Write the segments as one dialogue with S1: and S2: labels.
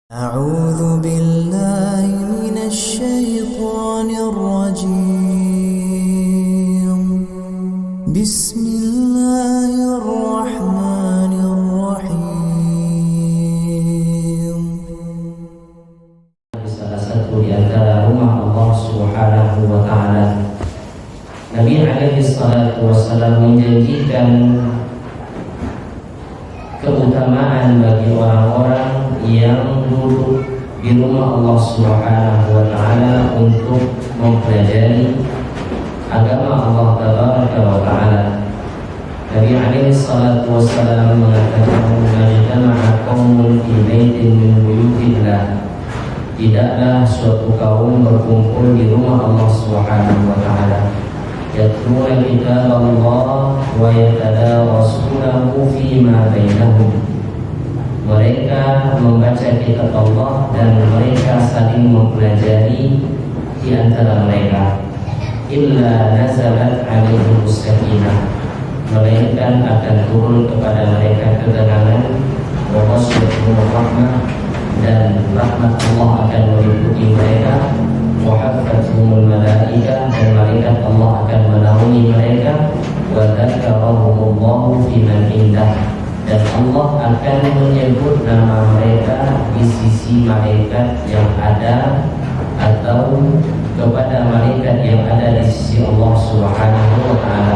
S1: أعوذ بالله من الشيطان الرجيم بسم الله الرحمن الرحيم.
S2: Salah satu di antara rumah Allah Subhanahu wa taala. Nabi alaihi salatu wasallam menjanjikan keutamaan bagi orang-orang yang duduk di rumah Allah Subhanahu wa taala untuk mempelajari agama Allah Tabaraka wa taala. Nabi alaihi salatu wasallam mengatakan, "Majtama'a qaumun fi baitin min buyutillah." Tidaklah suatu kaum berkumpul di rumah Allah Subhanahu wa taala, yatluna kitab Allah wa yatadarasunahu fima bainahum. Mereka membaca kitab Allah dan mereka saling mempelajari di antara mereka. Illa nazalat alaihim sakinah, melainkan akan turun kepada mereka ketenangan, wa ghashiyatuhum rahmah, dan rahmat Allah akan meliputi mereka, wa hafathumul malaikah, dan malaikat Allah akan menaungi mereka, wa dzakarahumullahu fi man indah, dan Allah akan menyebut nama mereka di sisi malaikat yang ada atau kepada malaikat yang ada di sisi Allah Subhanahu wa taala.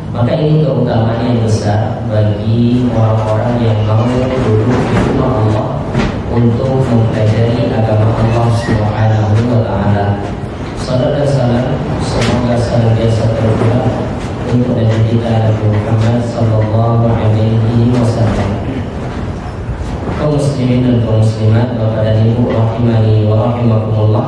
S2: Maka ini keutamaan yang besar bagi orang-orang yang mau duduk di rumah Allah untuk mempelajari agama Allah Subhanahu wa taala. Salam dan salam semoga senantiasa tercurah untuk Nabi kita Nabi Muhammad sallallahu alaihi wasallam. Kaum muslimin dan kaum muslimat, Bapak dan Ibu rahimani wa rahimakumullah.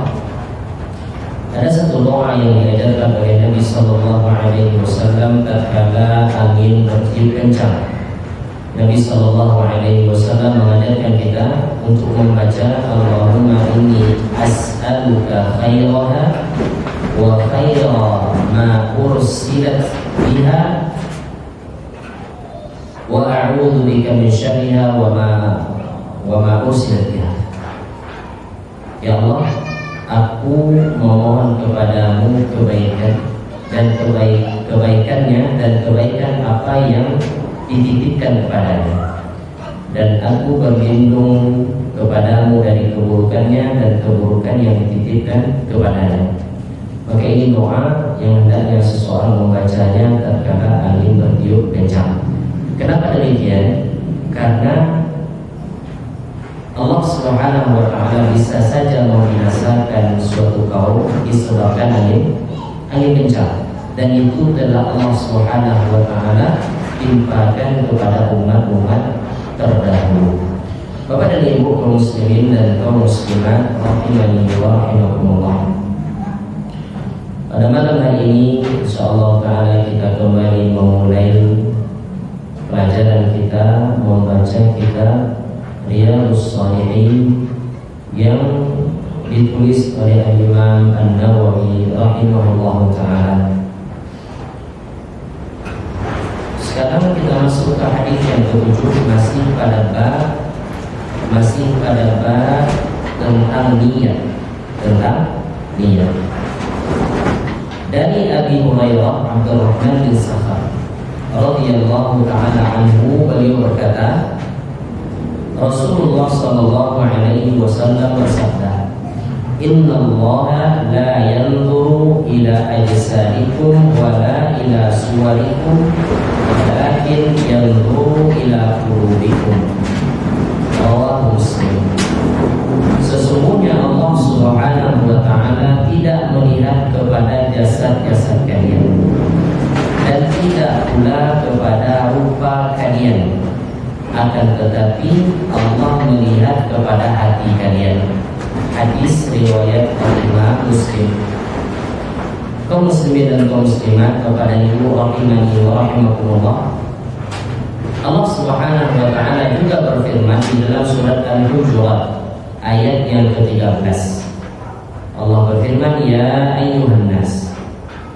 S2: Ada satu doa yang diajarkan oleh Nabi sallallahu alaihi wasallam tatkala angin bertiup kencang. Nabi sallallahu alaihi wasallam mengajarkan kita untuk membaca Allahumma inni as'aluka khairaha wa khaira ma ursilat biha wa a'udzu bika min syarriha wa ma ursilat biha. Ya Allah, aku memohon kepadamu kebaikan dan kebaikannya dan kebaikan apa yang dititipkan kepadanya, dan aku berlindung kepadamu dari keburukannya dan keburukan yang dititipkan kepadanya. Maka ini doa yang hendaknya seseorang membacanya tatkala angin bertiup kencang. Kenapa demikian? Karena Allah Subhanahu wa taala bisa saja membinasakan suatu kaum disebabkan angin kencang, dan itu adalah Allah Subhanahu wa taala timpakan kepada umat-umat terdahulu. Bapak dan Ibu kaum muslimin dan kaum muslimat rahimani wa rahimakumullah. Pada malam hari ini insyaallah taala kita kembali memulai pelajaran kita membaca kitab Riyadhus Shalihin yang ditulis oleh Imam An-Nawawi rahimahullah taala. Sekarang kita masuk ke hadis yang ke-7, masih pada bab tentang niat, Dari Abi Hurairah Abdurrahman bin Sakhar radhiyallahu taala anhu, beliau berkata, Rasulullah sallallahu alaihi wasallam bersabda, "Innallaha la yanzuru ila ajsadikum wa la ila suwarikum, walakin yanzuru ila qulubikum." Rawahu Muslim. Sesungguhnya Allah Subhanahu wa taala tidak melihat kepada jasad-jasad kalian dan tidak pula kepada rupa kalian, akan tetapi Allah melihat kepada hati kalian. Hadis riwayat Imam Muslim. Kaum muslimin dan kaum muslimat, kepada Ibu rahimani wa rahimakumullah, Allah Subhanahu wa taala juga berfirman di dalam surat Al-Hujurat ayat yang ke-13. Allah berfirman, "Ya ayyuhan nas,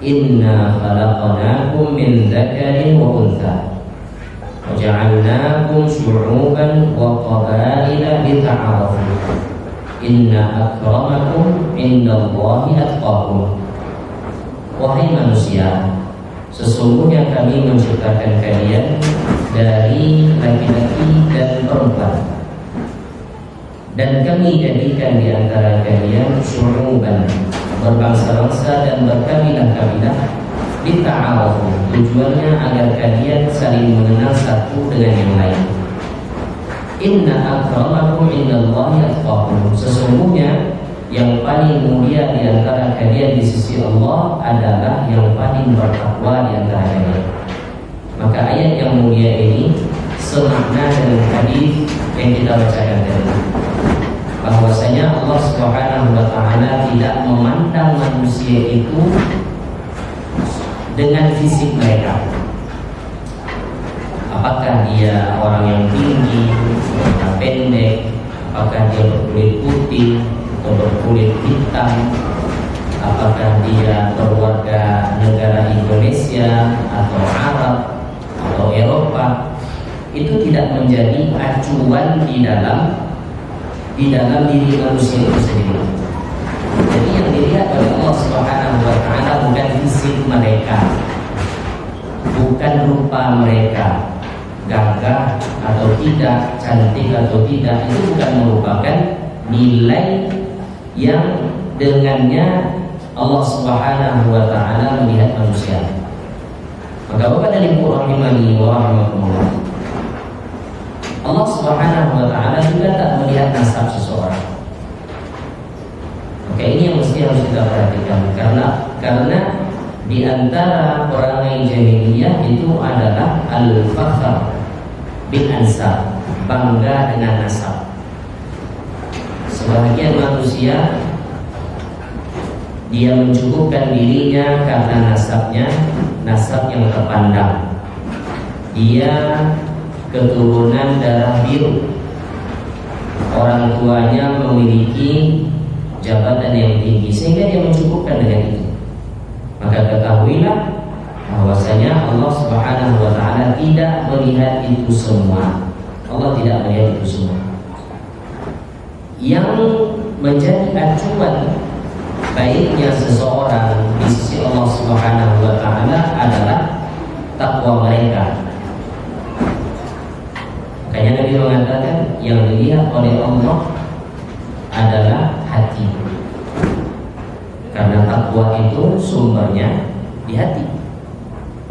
S2: inna khalaqnakum min dzakarin wa untha." وجعلناكم شعوبا وقبائل لتعارفوا إن أكرمكم عند الله أتقاكم. Wahai manusia, sesungguhnya kami menciptakan kalian dari laki-laki dan perempuan, dan kami jadikan di antara kalian syu'uban, berbangsa-bangsa dan berkabilah-kabilah, lita'arafu, tujuannya agar kalian saling mengenal satu dengan yang lain. Inna akramakum indallahi atqakum, sesungguhnya yang paling mulia di antara kalian di sisi Allah adalah yang paling bertakwa di antara kalian. Maka ayat yang mulia ini semakna dengan hadis yang kita bacakan tadi, bahwasanya Allah Subhanahu wa taala tidak memandang manusia itu dengan fisik mereka. Apakah dia orang yang tinggi, atau pendek, apakah dia berkulit putih atau berkulit hitam, apakah dia berwarga negara Indonesia atau Arab atau Eropa, itu tidak menjadi acuan di dalam diri manusia itu sendiri. Jadi yang dilihat oleh Allah Subhanahu wa taala bukan fisik mereka, bukan rupa mereka, gagah atau tidak, cantik atau tidak, itu bukan merupakan nilai yang dengannya Allah Subhanahu wa taala melihat manusia. Maka Bapak dan Ibu rahimani wa rahimakumullah, Allah Subhanahu wa taala juga tak melihat nasab seseorang. Maka ini yang mesti harus kita perhatikan, karena di antara perangai jahiliyah itu adalah al-fakhr bil ansab, bangga dengan nasab. Sebagian manusia dia mencukupkan dirinya karena nasabnya, nasab yang terpandang. Dia keturunan darah biru, orang tuanya memiliki jabatan yang tinggi sehingga dia mencukupkan dengan itu. Maka ketahuilah bahwasanya Allah Subhanahu wa taala tidak melihat itu semua. Allah tidak melihat itu semua. Yang menjadi acuan baiknya seseorang di sisi Allah Subhanahu wa taala adalah takwa mereka. Makanya Nabi mengatakan yang dilihat oleh Allah adalah hati, karena takwa itu sumbernya di hati.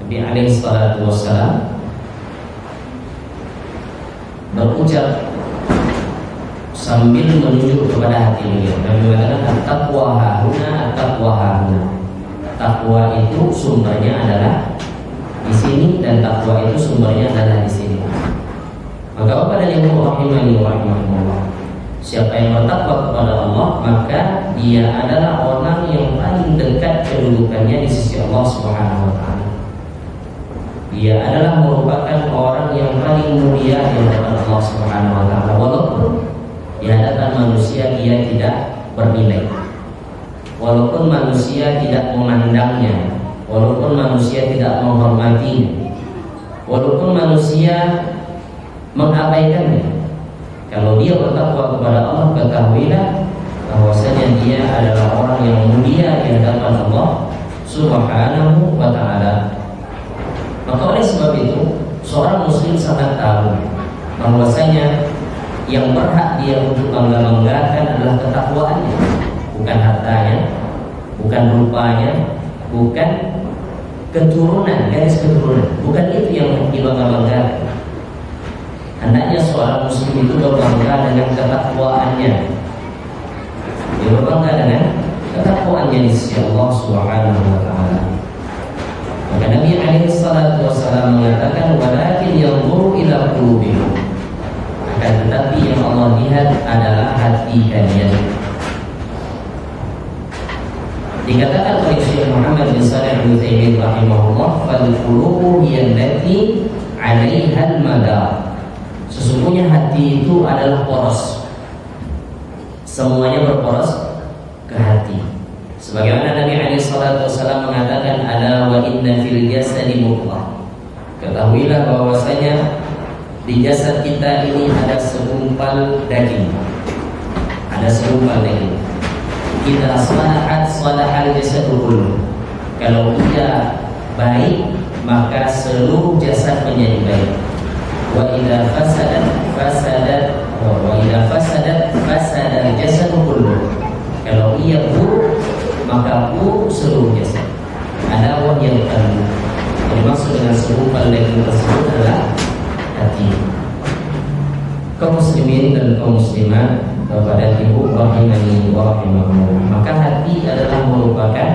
S2: Nabi alaihi salatu wassalam berucap sambil menunjuk kepada hati beliau. Nabi mengatakan at-taqwa hahuna, at-taqwa hahuna. Takwa itu sumbernya adalah di sini dan takwa itu sumbernya adalah di sini. Maka Bapak dan Ibu rahimani wa rahimakumullah, siapa yang bertakwa kepada Allah, maka dia adalah orang yang paling dekat kedudukannya di sisi Allah Subhanahu wa taala. Dia adalah merupakan orang yang paling mulia di hadapan Allah Subhanahu wa taala, walaupun di hadapan manusia dia tidak bernilai, walaupun manusia tidak memandangnya, walaupun manusia tidak menghormatinya, walaupun manusia mengabaikannya. Kalau dia bertakwa kepada Allah, ketahuilah bahwasanya dia adalah orang yang mulia di hadapan Allah Subhanahu wa taala. Maka oleh sebab itu, seorang muslim sangat tahu bahwasanya yang berhak dia untuk bangga-banggakan adalah ketakwaannya, bukan hartanya, bukan rupanya, bukan keturunan, garis keturunan, bukan itu yang dibangga-banggakan. Hendaknya seorang muslim itu berbangga dengan ketakwaannya. Dia berbangga dengan ketakwaannya di sisi Allah Subhanahu wa taala. Maka Nabi alaihi salatu wasallam mengatakan walakin yanzuru ila qulubikum, akan tetapi yang Allah lihat adalah hati kalian. Dikatakan oleh Syekh Muhammad bin Shalih Al-Utsaimin rahimahullah, fal qulubu hiya allati 'alaiha al-madar. Sesungguhnya hati itu adalah poros, semuanya berporos ke hati. Sebagaimana Nabi alaihi salatu wasallam mengatakan, ala wa inna fil jasadi mudghah. Ketahuilah bahwasanya di jasad kita ini ada segumpal daging. Ada segumpal daging. Idza salahat salahal jasadu kullu. Kalau ia baik, maka seluruh jasad menjadi baik. Wa idza fasadat fasada jasadu kullu. Kalau ia buruk, maka buruk seluruh jasad. Ada wahyu qalbi. Yang dimaksud dengan segumpal daging tersebut adalah hati. Kaum muslimin dan kaum muslimat, kepada ibu rahimani wa rahimakumullah, maka hati adalah merupakan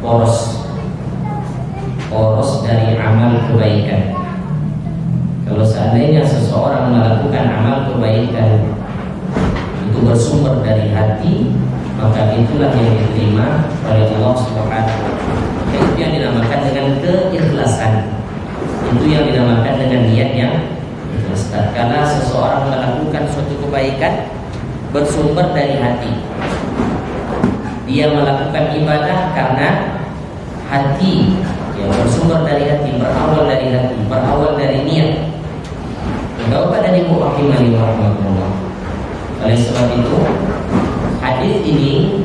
S2: poros dari amal kebaikan. Kalau seandainya seseorang melakukan amal kebaikan itu bersumber dari hati, maka itulah yang diterima oleh Allah Subhanahu wa taala. Itu yang dinamakan dengan keikhlasan. Itu yang dinamakan dengan niat yang ikhlas. Karena seseorang melakukan suatu kebaikan bersumber dari hati. Dia melakukan ibadah karena hati, yang bersumber dari hati, berawal dari niat. Bapak dan Ibu rahimani wa rahimakumullah. Oleh sebab itu, hadis ini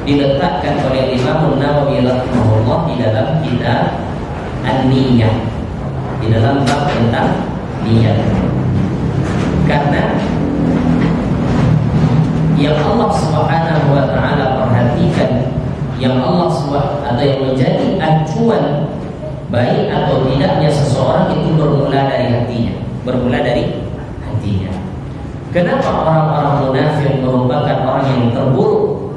S2: diletakkan oleh Imam Nawawi rahimahullah di dalam kitab An-Niyah, di dalam bab tentang niat. Karena yang Allah Subhanahu wa taala perhatikan, yang Allah atau yang menjadi acuan baik atau tidaknya seseorang itu bermula dari hatinya. Kenapa orang-orang munafik merupakan orang yang terburuk,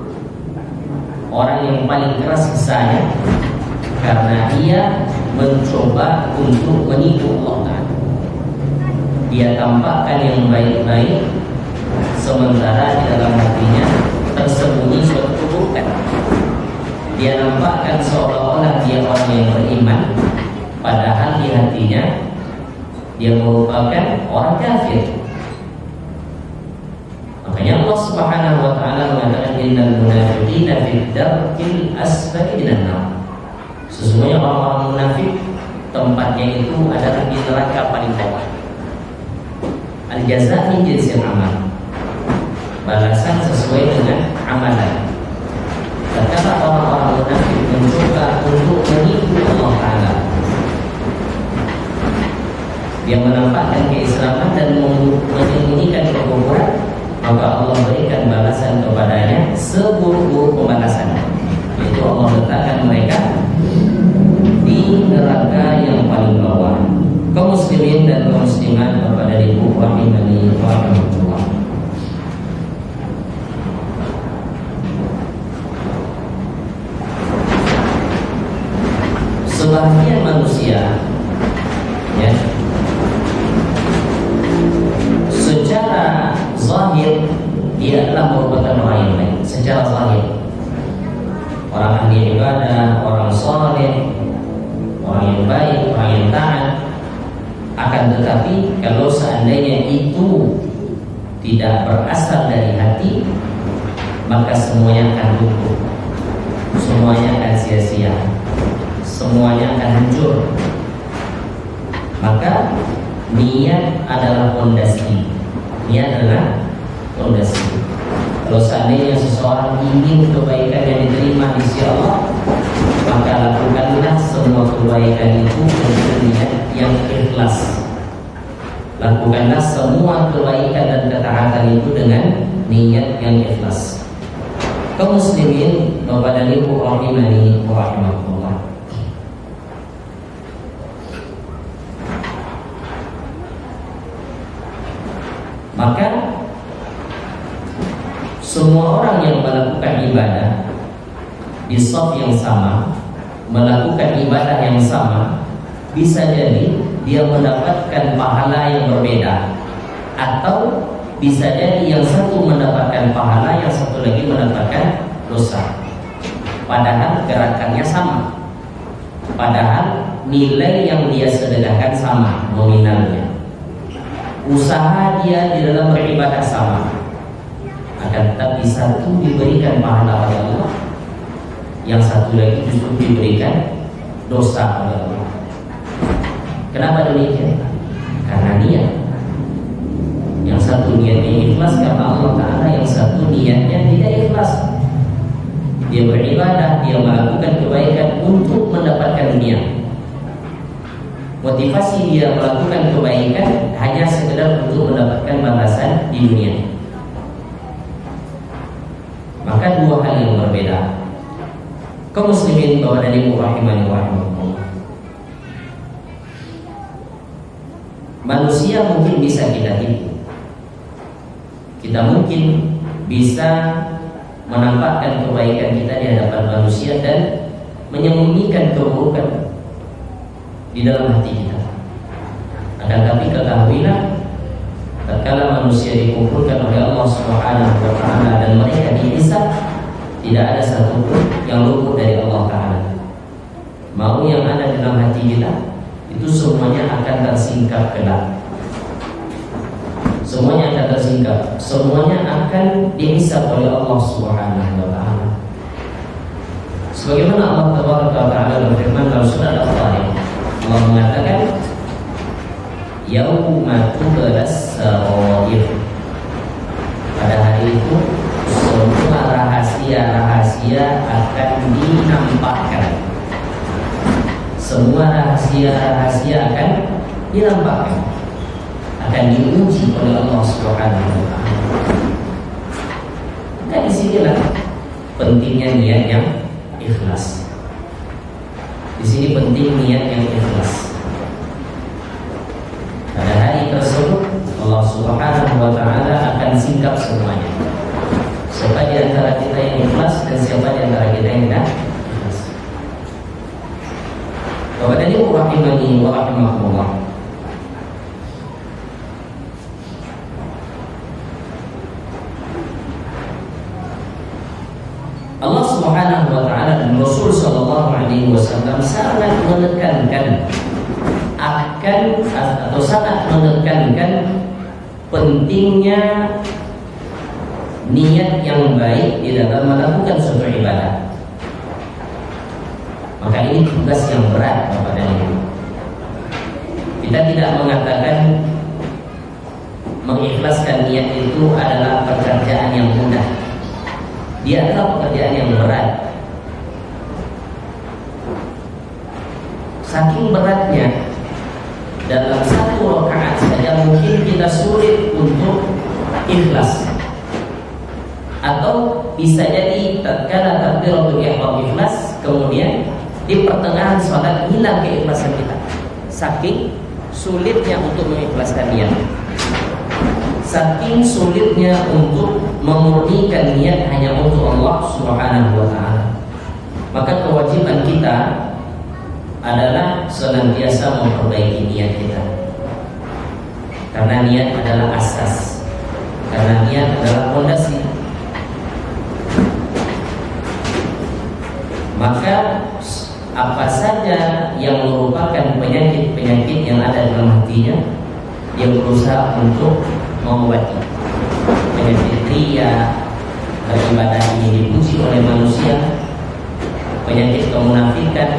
S2: orang yang paling keras siksanya? Karena dia mencoba untuk menipu Allah Ta'ala. Dia tampakkan yang baik-baik, sementara di dalam hatinya tersembunyi suatu keburukan. Dia nampakkan seolah-olah dia orang yang beriman, padahal di hatinya dia merupakan orang kafir. Makanya Allah Subhanahu wa taala mengatakan innal munafiqina fid darkil asfali minan nar. Sesungguhnya orang-orang munafik tempatnya itu adalah di neraka paling bawah. Al-jazaa min jinsil amal. Balasan sesuai dengan amalan. Terkadang orang-orang munafik mencoba untuk menipu Allah Ta'ala. Dia menampakkan keislaman dan menyembunyikan kekufuran, maka Allah berikan balasan kepadanya seburuk-buruk pembalasan, yaitu Allah letakkan mereka di neraka yang paling bawah. Kaum muslimin dan kaum muslimat kepada ibu rahimani wa rahimakumullah. Sebagian manusia, ya, secara zahir dia adalah merupakan orang yang baik. Secara zahir, orang ahli ibadah, orang saleh, orang yang baik, orang yang taat. Akan tetapi kalau seandainya itu tidak berasal dari hati, maka semuanya akan luntur, semuanya akan sia-sia, semuanya akan hancur. Maka niat adalah fondasi. Niat adalah fondasi. Kalau seandainya seseorang ingin kebaikan yang diterima di sisi Allah, maka lakukanlah semua kebaikan itu dengan niat yang ikhlas. Lakukanlah semua kebaikan dan ketaatan itu dengan niat yang ikhlas. Kaum muslimin kepada ibu rahimani wa rahimakumullah. Maka semua orang yang melakukan ibadah di shaf yang sama, melakukan ibadah yang sama, bisa jadi dia mendapatkan pahala yang berbeda, atau bisa jadi yang satu mendapatkan pahala, yang satu lagi mendapatkan dosa. Padahal gerakannya sama, padahal nilai yang dia sedekahkan sama nominalnya, usaha dia di dalam beribadah sama, akan tetapi satu diberikan pahala oleh Allah, yang satu lagi justru diberikan dosa oleh Allah. Kenapa demikian? karena niat. Yang satu niatnya ikhlas karena Allah Ta'ala, yang satu niatnya tidak ikhlas. Dia beribadah, dia melakukan kebaikan untuk mendapatkan dunia. Motivasi dia melakukan kebaikan hanya sekedar untuk mendapatkan balasan di dunia. Maka dua hal yang berbeda. Kaum muslimin bahwa dari rahimani wa rahimakumullah. Manusia mungkin bisa kita tipu. Kita mungkin bisa menampakkan kebaikan kita di hadapan manusia dan menyembunyikan keburukan di dalam hati kita. Akan tapi ketahuilah, tatkala manusia dikumpulkan oleh Allah Subhanahu wa Ta'ala dan mereka dihisab, tidak ada satupun yang luput dari Allah Ta'ala. Mau yang ada dalam hati kita itu semuanya akan tersingkap kelak. Semuanya akan tersingkap, semuanya akan dihisab oleh Allah Subhanahu wa Ta'ala. Sebagaimana Allah Ta'ala berfirman dalam surat Al-Tariq, Allah mengatakan, yauma tublas sarair. Pada hari itu semua rahasia-rahasia akan dinampakkan. Semua rahasia-rahasia akan dinampakkan, akan diuji oleh Allah Subhanahu wa Ta'ala. Maka disinilah pentingnya niat yang ikhlas. Di sini penting niat yang ikhlas. Pada hari tersebut Allah Subhanahu wa Ta'ala akan singkap semuanya. Siapa di antara kita yang ikhlas dan siapa di antara kita yang tidak ikhlas. Kepada dia rahimani wa rahimakumullah. Allah Subhanahu wa Ta'ala dan Rasul sallallahu alaihi wasallam sangat menekankan sangat menekankan pentingnya niat yang baik di dalam melakukan suatu ibadah. Maka ini tugas yang berat Bapak dan Ibu. Kita tidak mengatakan mengikhlaskan niat itu adalah pekerjaan yang mudah. Dia adalah pekerjaan yang berat. Saking beratnya, dalam satu rakaat saja mungkin kita sulit untuk ikhlas. Atau bisa jadi tatkala takbiratul ihram ikhlas, kemudian di pertengahan sholat hilang keikhlasan kita. Saking sulitnya untuk mengikhlaskan niat. Saking sulitnya untuk memurnikan niat hanya untuk Allah Subhanahu wa Ta'ala. Maka kewajiban kita adalah senantiasa memperbaiki niat kita. Karena niat adalah asas. Karena niat adalah fondasi. Maka apa saja yang merupakan penyakit-penyakit yang ada dalam hatinya, dia berusaha untuk mengobati. Penyakit riya, beribadah ini dipuji oleh manusia. Penyakit kemunafikan,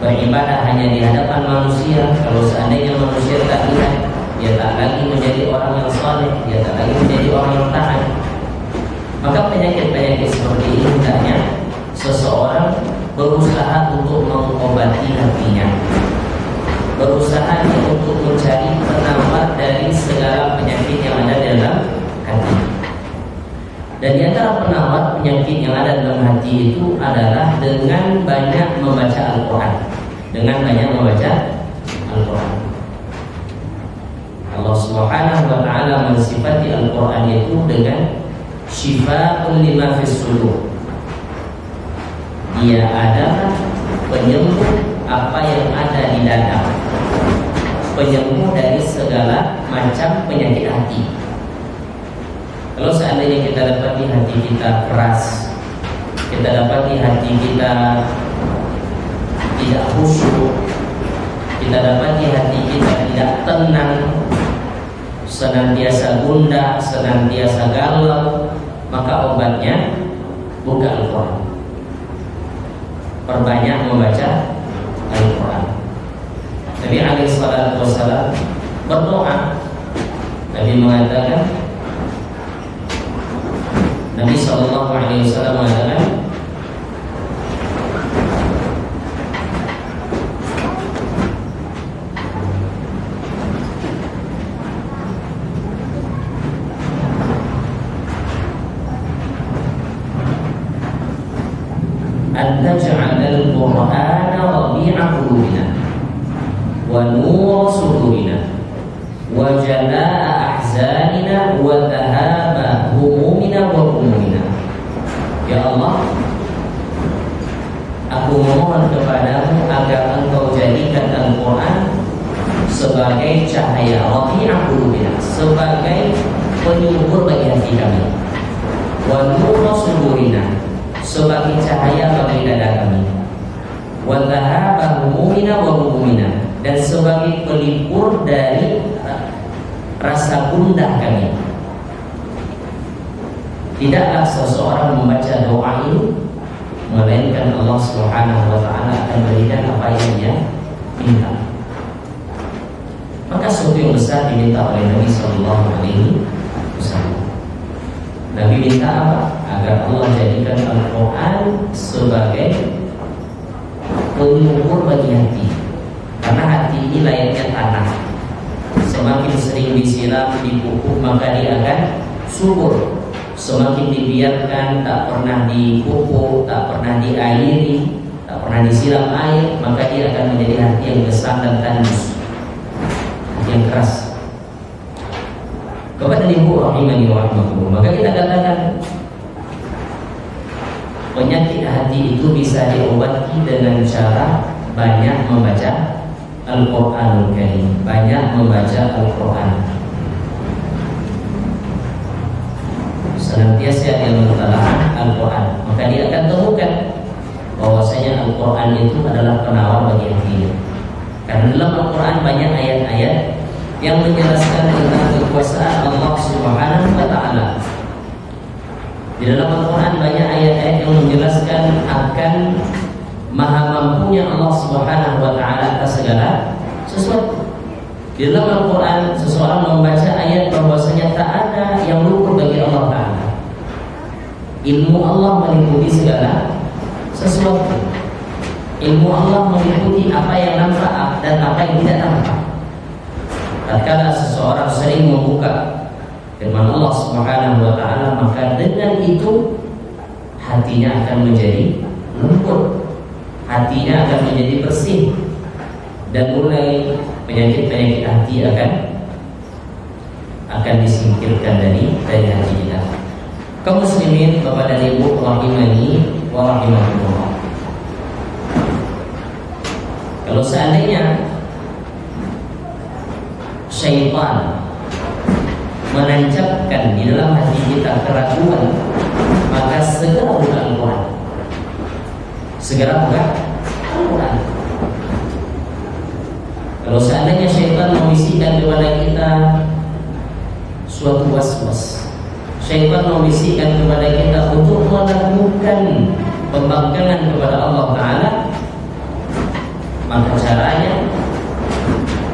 S2: beribadah hanya di hadapan manusia. Kalau seandainya manusia tak lihat, dia tak lagi menjadi orang yang saleh, dia tak lagi menjadi orang yang taat. Maka penyakit-penyakit seperti ini hendaknya seseorang berusaha untuk mengobati hatinya, berusaha untuk mencari penawar dari segala penyakit yang ada dalam hati. Dan di antara penawar penyakit yang ada dalam hati itu adalah dengan banyak membaca Al-Quran. Dengan banyak membaca Al-Quran. Allah Subhanahu wa Ta'ala mensifati Al-Quran itu dengan syifa'un lima fis sudur. Dia adalah penyembuh apa yang ada di dada, penyembuh dari segala macam penyakit hati. Kalau seandainya kita dapati hati kita keras, kita dapati hati kita tidak khusyuk, kita dapati hati kita tidak tenang, senantiasa gundah, senantiasa galau, maka obatnya buka Al-Quran. Perbanyak membaca Al-Quran. Nabi alaihi salatu wasallam berdoa. Nabi mengatakan, Nabi SAW mengatakan, An-naj'alal Qur'ana rabi'a qulubina wa nura sudurina wa jalaa'a ahzanina wa dhahaba humumina wa humumina. Ya Allah, aku memohon kepadamu agar Engkau jadikan Al-Quran sebagai cahaya rabi'a qulubina, sebagai penyubur bagi hati kami, wa nura sudurina, sebagai cahaya bagi dada kami, wa dhahaba humumina wa humumina, dan sebagai pelipur dari rasa gundah kami. Tidaklah seseorang membaca doa ini melainkan Allah Subhanahu wa taala akan berikan apa yang dia minta. Maka sesuatu yang besar diminta oleh Nabi sallallahu alaihi wasallam. Nabi minta apa? Agar Allah jadikan Al-Quran sebagai penyubur bagi hati. Karena hati ini layaknya tanah. Semakin sering disiram, dipupuk, maka dia akan subur. Semakin dibiarkan, tak pernah dipupuk, tak pernah diairi, tak pernah disiram air, maka dia akan menjadi hati yang besar dan tandus, hati yang keras. Kepada ibu rahimani wa rahmatullah, maka kita katakan penyakit hati itu bisa diobati dengan cara banyak membaca Al-Quranul Karim, banyak membaca Al-Quran, senantiasa dia mentelaah Al-Quran, maka dia akan temukan bahwasanya Al-Quran itu adalah penawar bagi hatinya. Karena dalam Al-Quran banyak ayat-ayat yang menjelaskan tentang kekuasaan Allah Subhanahu wa taala. Di dalam Al-Quran banyak ayat-ayat yang menjelaskan akan maha mampunya Allah Subhanahu wa taala atas segala sesuatu. Di dalam Al-Quran seseorang membaca ayat bahwasanya tak ada yang luput bagi Allah taala. Ilmu Allah meliputi segala sesuatu. Ilmu Allah meliputi apa yang nampak dan apa yang tidak nampak. Tatkala seseorang sering membuka firman Allah Subhanahu wa taala, maka dengan itu hatinya akan menjadi lembut, hatinya akan menjadi bersih, dan mulai penyakit-penyakit hati akan disingkirkan dari hati kita. Kaum muslimin, Bapak dan Ibu rahimani wa rahimakumullah. Kalau seandainya syaitan menancapkan di dalam hati kita keraguan, maka segera buka Al-Quran. Segera buka Al-Quran. Kalau seandainya syaitan membisikkan kepada kita suatu was-was, syaitan membisikkan kepada kita untuk melakukan pembangkangan kepada Allah Ta'ala, maka caranya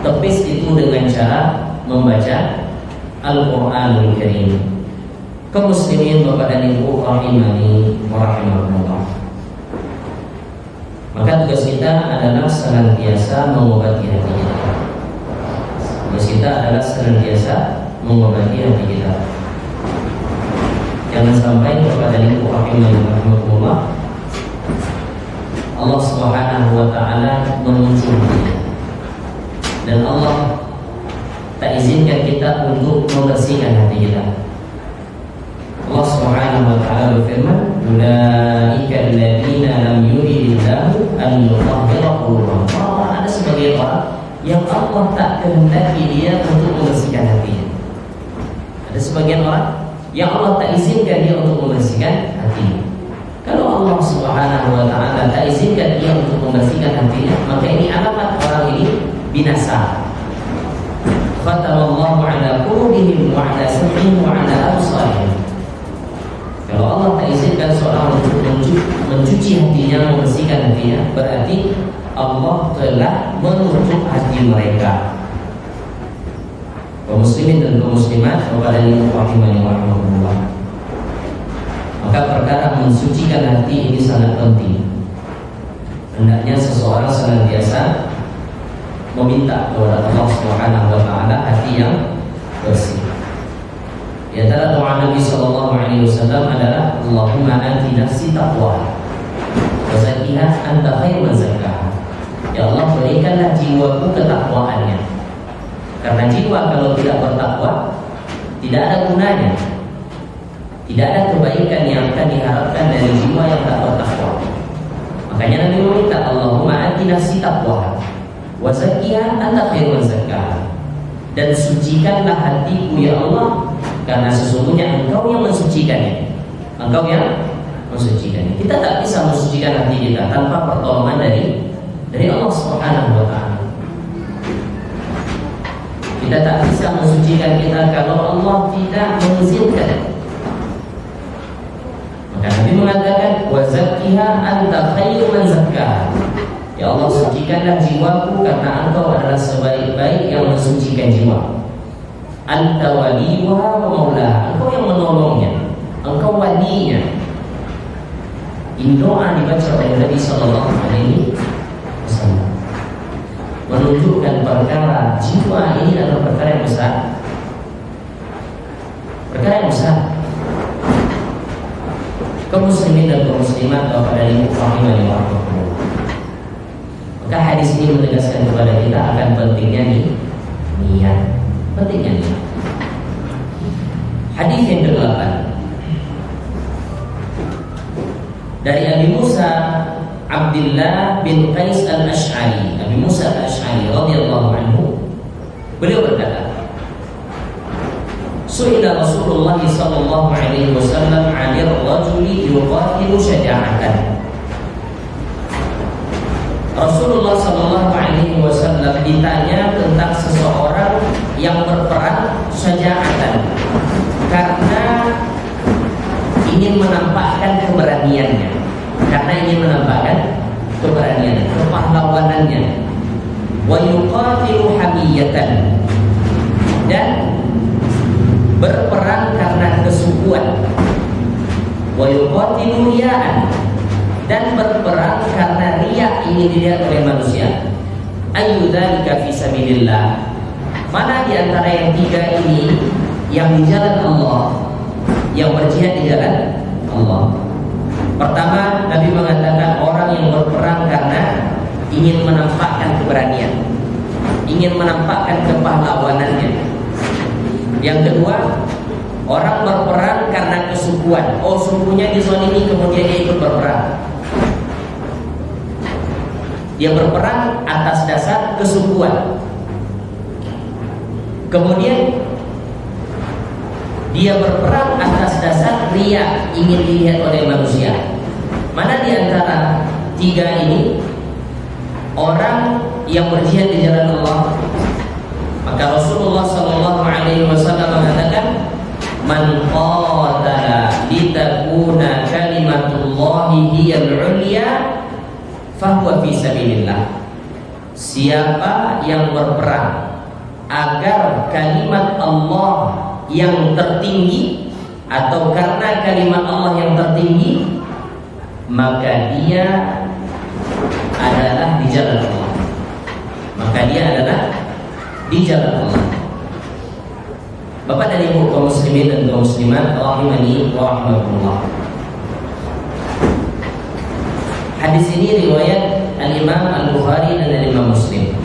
S2: tepis itu dengan cara membaca Al-Quranul Karim. Kaum muslimin, Bapak dan Ibu rahimani wa rahimakumullah, maka tugas kita adalah senantiasa mengobati hati kita. Tugas kita adalah senantiasa mengobati hati kita. Jangan sampai Bapak dan Ibu rahimani wa rahimakumullah, Allah Subhanahu wa taala memuncul dan Allah tak izinkan kita untuk membersihkan hati kita. Allah Subhanahu wa taala berfirman, "Ulaika alladziina lam yuridillahu an yutahhira qulubahum." Ada sebagian orang yang Allah tak kehendaki dia untuk membersihkan hatinya. Ada sebagian orang yang Allah tak izinkan dia untuk membersihkan hatinya. Kalau Allah Subhanahu wa taala tak izinkan dia untuk membersihkan hatinya, maka ini alamat orang ini binasa. Fatamallahu ala qulubihim wa ala sam'ihim wa ala absarihim. Kalau Allah tak izinkan seorang untuk mencuci hatinya, membersihkan hatinya, berarti Allah telah menutup hati mereka. kaum muslimin dan kaum muslimat kepada rahimani wa rahmatullah. Maka perkara mensucikan hati ini sangat penting. Hendaknya seseorang senantiasa meminta kepada Allah Subhanahu wa taala hati yang bersih. Di antara doa Nabi sallallahu alaihi wasallam adalah Allahumma ati nafsi taqwa wa zakkiha anta khairu man zakkaha. Ya Allah, berikanlah jiwaku ketakwaannya. Karena jiwa kalau tidak bertakwa tidak ada gunanya. Tidak ada kebaikan yang akan diharapkan dari jiwa yang tak bertakwa. Makanya Nabi meminta Allahumma ati nafsi taqwa wa zakkiha anta khairu man zakkaha. Dan sucikanlah hatiku ya Allah, karena sesungguhnya Engkau yang mensucikannya. Engkau yang mensucikannya. Kita tak bisa mensucikan hati kita tanpa pertolongan dari Allah Subhanahu wa taala. Kita tak bisa mensucikan kita kalau Allah tidak mengizinkan. Maka Nabi mengatakan wa zakkiha anta khairu man zakkaha. Ya Allah, sucikanlah jiwaku karena Engkau adalah sebaik-baik yang mensucikan jiwa. Anta waliyuha wa maulaha. Engkau yang menolongnya, Engkau walinya. Ini doa dibaca oleh Nabi sallallahu alaihi wasallam, menunjukkan perkara jiwa ini adalah perkara yang besar. Perkara yang besar. Kaum muslimin dan kaum muslimat kepada rahimani wa rahmatullah. Maka hadis ini menegaskan kepada kita akan pentingnya niat. Pentingnya niat. Hadis yang ke-8 dari Abi Musa Abdullah bin Qais al-Ash'ari. Abi Musa al-Ash'ari radhiyallahu anhu, beliau berkata, Su'ila Rasulullah sallallahu alaihi wasallam 'anil rajuli yuqatilu syaja'atan. Rasulullah sallallahu alaihi wasallam ditanya tentang seseorang yang berperang syaja'atan karena ingin menampakkan keberaniannya, kepahlawanannya. Wa yuqatilu hamiyatan, dan berperang karena kesukuan. Wa yuqatilu riya'an, dan berperang karena riya, ingin dilihat oleh manusia. Ayyudzalika fi sabilillah. Mana di antara yang tiga ini yang di jalan Allah, yang berjihad di jalan Allah? Pertama, Nabi mengatakan orang yang berperang karena ingin menampakkan keberanian, ingin menampakkan kepahlawanannya. Yang kedua, orang berperang karena kesukuan. Oh, sukunya dizalimi, kemudian dia ikut berperang. Dia berperang atas dasar kesukuan. Kemudian dia berperang atas dasar riya, ingin dilihat oleh manusia. Mana di antara tiga ini orang yang berjihad di jalan Allah? Maka Rasulullah sallallahu alaihi wasallam mengatakan, man qatala litakuna kalimatullahi hiyal ulya fahuwa fi sabilillah. Siapa yang berperang agar kalimat Allah yang tertinggi, atau karena kalimat Allah yang tertinggi, maka dia adalah di jalan Allah. Maka dia adalah di jalan Allah. Bapak dan Ibu kaum muslimin dan kaum muslimat rahimani wa rahmatullah. Hadis ini riwayat Al-Imam Al-Bukhari dan Al-Imam Muslim.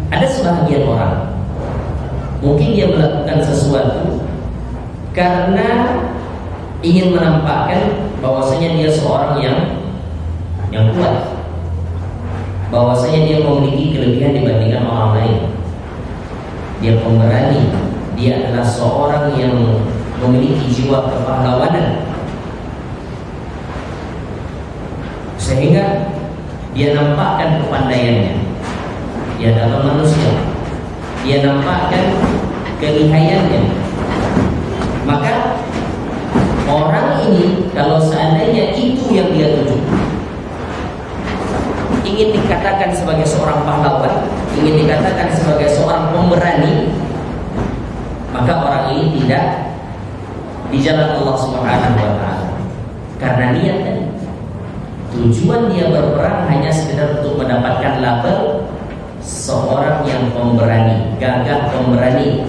S2: Ada sebahagian orang mungkin dia melakukan sesuatu karena ingin menampakkan bahwasanya dia seorang yang kuat, bahwasanya dia memiliki kelebihan dibandingkan orang lain. Dia pemberani, dia adalah seorang yang memiliki jiwa kepahlawanan, sehingga dia nampakkan kepandaiannya di hadapan manusia, dia nampakkan kelihayannya. Maka orang ini kalau seandainya itu yang dia tuju, ingin dikatakan dikatakan sebagai seorang pahlawan, ingin dikatakan sebagai seorang pemberani, maka orang ini tidak di jalan Allah Subhanahu wa taala. Karena niat tadi, tujuan dia berperang hanya sekedar untuk mendapatkan label seorang yang pemberani, gagah pemberani,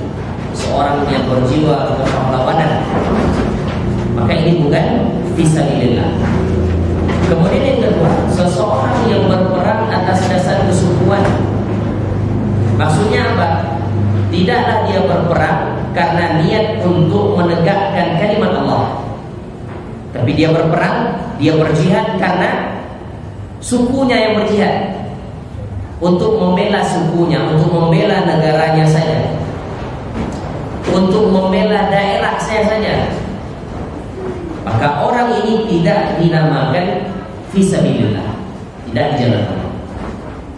S2: seorang yang berjiwa kepahlawanan, maka ini bukan fisabilillah. Kemudian yang kedua, seseorang yang berperang atas dasar kesukuan. Maksudnya apa? Tidaklah dia berperang karena niat untuk menegakkan kalimat Allah, tapi dia berperang, dia berjihad karena sukunya yang berjihad, untuk membela sukunya, untuk membela negaranya saja, untuk membela daerah saya saja. Maka orang ini tidak dinamakan fisabilillah, tidak di jalan Allah.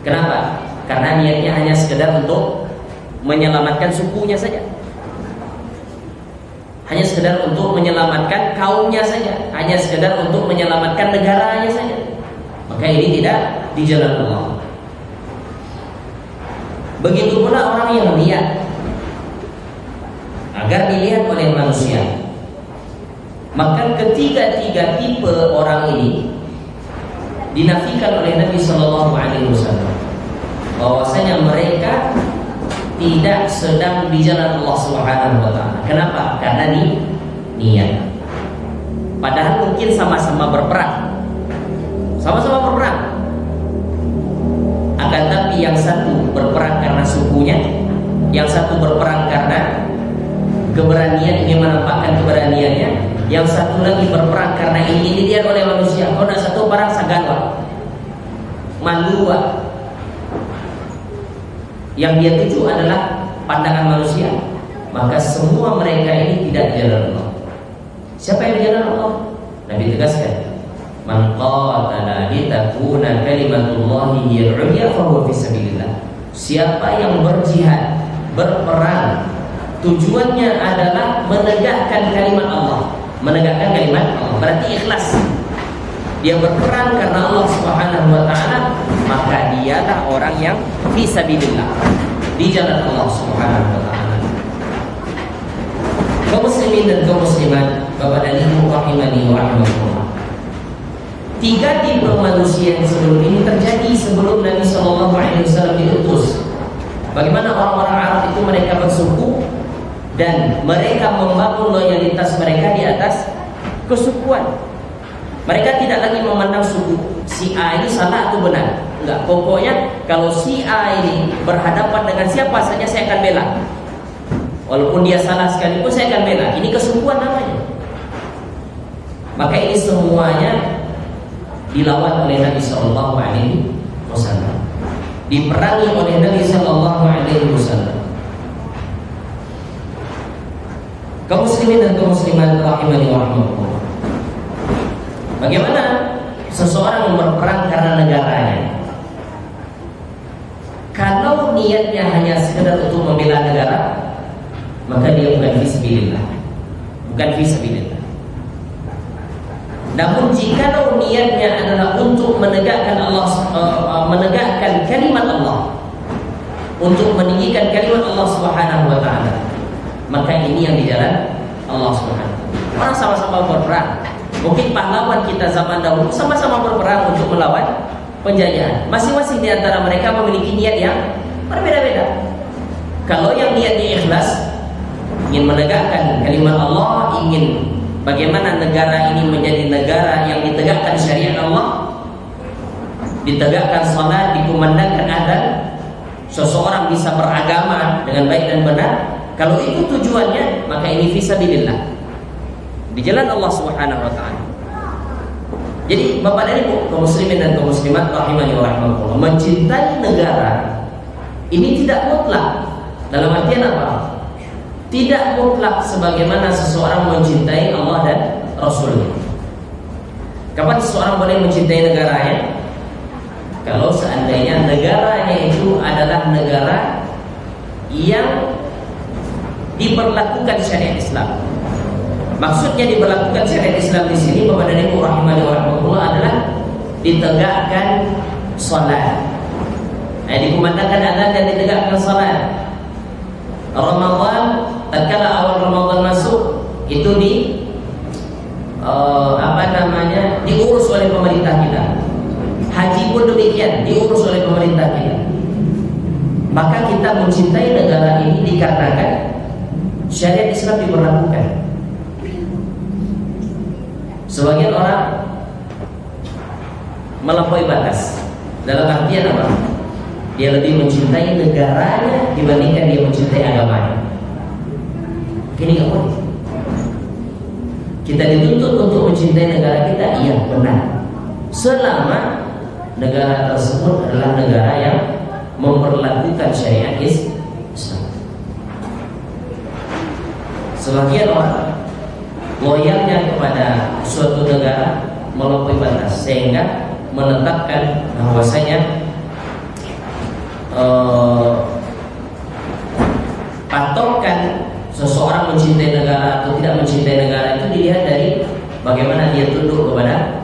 S2: Kenapa? Karena niatnya hanya sekedar untuk menyelamatkan sukunya saja, hanya sekedar untuk menyelamatkan kaumnya saja, hanya sekedar untuk menyelamatkan negaranya saja. Maka ini tidak di jalan Allah. Begitu pula orang yang niat agar dilihat oleh manusia. Maka ketiga-tiga tipe orang ini dinafikan oleh Nabi Shallallahu Alaihi Wasallam, bahwasanya mereka tidak sedang di jalan Allah Subhanahu Wa Taala. Kenapa? Karena niat. Padahal mungkin sama-sama berperang, akan tapi yang satu berperang karena sukunya, yang satu berperang karena keberanian, ingin menampakkan keberaniannya, yang satu lagi berperang karena ingin dilihat oleh manusia. Kalau satu perang saganwa, malua, yang dia tuju adalah pandangan manusia, maka semua mereka ini tidak di jalan Allah. Siapa yang di jalan Allah? Nabi tegaskan, man qatala litakuna kalimatullahi hiyal ulya fahuwa fisabilillah. Siapa yang berjihad, berperang, tujuannya adalah menegakkan kalimat Allah, menegakkan kalimat Allah, berarti ikhlas. Dia berperang karena Allah Subhanahu wa taala, maka dialah orang yang fisabilillah, di jalan Allah Subhanahu wa taala. Kaum muslimin dan kaum muslimat, Bapak dan Ibu rahimani wa rahimakumullah. Tiga tipe manusia yang sebelum ini terjadi sebelum Nabi Shallallahu Alaihi Wasallam diutus. Bagaimana orang-orang Arab itu mereka bersuku dan mereka membangun loyalitas mereka di atas kesukuan. Mereka tidak lagi memandang suku si A ini salah atau benar. Enggak, pokoknya kalau si A ini berhadapan dengan siapa saja saya akan bela. Walaupun dia salah sekalipun saya akan bela. Ini kesukuan namanya. Maka ini semuanya dilawan oleh Nabi Sallallahu Alaihi Wasallam, diperangi oleh Nabi Sallallahu Alaihi Wasallam. Kaum muslimin dan kaum muslimat rahimani wa rahimakumullah. Bagaimana seseorang yang berperang karena negaranya? Kalau niatnya hanya sekedar untuk membela negara, maka dia bukan fisabilillah, bukan fisabilillah. Namun jika niatnya adalah untuk menegakkan Allah, menegakkan kalimat Allah, untuk meninggikan kalimat Allah Subhanahu wa taala, maka ini yang di jalan Allah Subhanahu wa taala. Orang sama-sama berperang. Mungkin pahlawan kita zaman dahulu sama-sama berperang untuk melawan penjajahan. Masing-masing di antara mereka memiliki niat yang berbeda-beda. Kalau yang niatnya ikhlas, ingin menegakkan kalimat Allah, ingin bagaimana negara ini menjadi negara yang ditegakkan syariat Allah, ditegakkan salat, dikumandangkan adzan, seseorang bisa beragama dengan baik dan benar. Kalau itu tujuannya, maka ini fisabilillah, di jalan Allah Subhanahu wa taala. Jadi Bapak dan Ibu kaum muslimin dan kaum muslimat rahimani wa rahimakumullah, mencintai negara ini tidak mutlak. Dalam artian apa? Tidak mutlak sebagaimana seseorang mencintai Allah dan Rasulnya. Kapan seseorang boleh mencintai negaranya? Kalau seandainya negaranya itu adalah negara yang diberlakukan syariat Islam. Maksudnya diberlakukan syariat Islam di sini Bapak dan Ibu rahimani wa rahimakumullah adalah ditegakkan salat, Dikumandangkan adzan dan ditegakkan salat. Ramadan, tatkala awal Ramadan masuk, itu diurus oleh pemerintah kita. Haji pun demikian, diurus oleh pemerintah kita. Maka kita mencintai negara ini dikarenakan syariat Islam diberlakukan. Sebagian orang melampaui batas. Dalam artian apa? Dia lebih mencintai negaranya dibandingkan dia mencintai agamanya. Ini nggak boleh. Kita dituntut untuk mencintai negara kita, iya benar. Selama negara tersebut adalah negara yang memperlakukan syariat Islam. Sebagian orang loyalnya kepada suatu negara melampaui batas sehingga menetapkan bahwasanya patokan seseorang mencintai negara atau tidak mencintai negara itu dilihat dari bagaimana dia tunduk kepada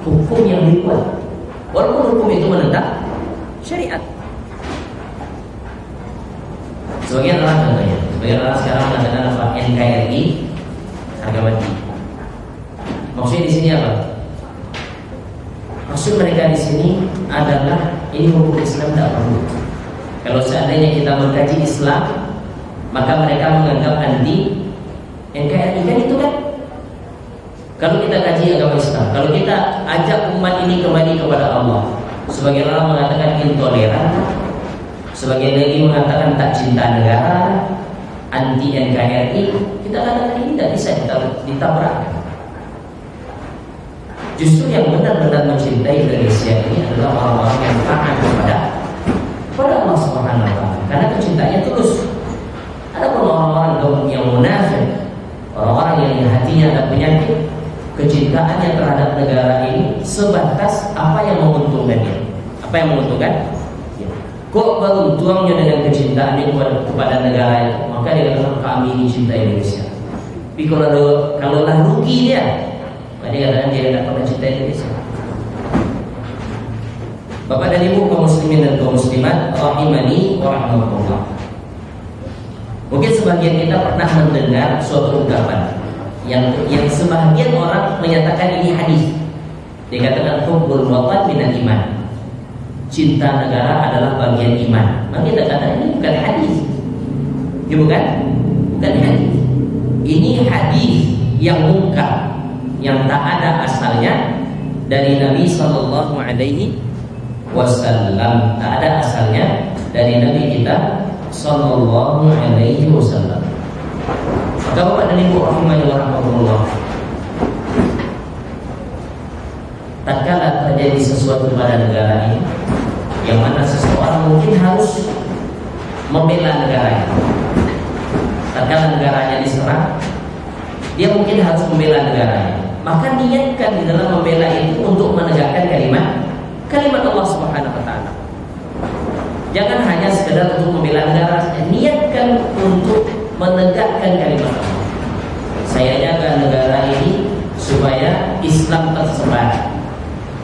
S2: hukum yang dibuat, walaupun hukum itu menentang syariat. Sebagian orang contohnya, sebagian orang sekarang mengatakan apa? NKRI harga mati. Maksudnya di sini apa? Maksud mereka di sini adalah ini hukum Islam tidak perlu. Kalau seandainya kita mengkaji Islam, maka mereka menganggap anti NKRI, kan itu kan? Kalau kita kaji agama Islam, kalau kita ajak umat ini kembali kepada Allah, sebagian orang mengatakan intoleran, sebagian lagi mengatakan tak cinta negara, anti NKRI, kita katakan ini tidak bisa ditabrakkan. Justru yang benar-benar mencintai Indonesia ini adalah orang-orang yang taat kepada Allah Subhanahu wa taala, karena kecintaannya tulus. Ada orang-orang yang munafik, orang-orang yang hatinya ada penyakit, kecintaannya terhadap negara ini sebatas apa yang menguntungkan dia. Apa yang menguntungkan? Kok baru tuangnya dengan kecintaannya kepada negara itu, maka dia katakan kami ini cinta Indonesia. Tapi kalau lah rugi dia, maka dia katakan dia tidak pernah cinta Indonesia. Bapak dan Ibu kaum muslimin dan kaum muslimat rahimani wa rahmatullah. Mungkin sebagian kita pernah mendengar suatu ungkapan yang sebagian orang menyatakan ini hadis. Dikatakan hubbul watan minal iman. Cinta negara adalah bagian iman. Maka kita katakan ini bukan hadis. Ya bukan hadis. Ini hadis yang mungkar, yang tak ada asalnya dari Nabi sallallahu alaihi wasallam. Tak ada asalnya dari Nabi kita sallallahu alaihi wasallam. Maka Bapak dan Ibu rahimani wa rahmatullah, tatkala terjadi sesuatu pada negara ini, yang mana seseorang mungkin harus membela negaranya. Tatkala negaranya diserang, dia mungkin harus membela negaranya. Maka niatkan di dalam membela itu untuk menegakkan kalimat Allah Subhanahu wa taala. Jangan hanya sekedar untuk membela negara, niatkan untuk menegakkan kalimat Allah. Saya jaga negara ini supaya Islam tersebar,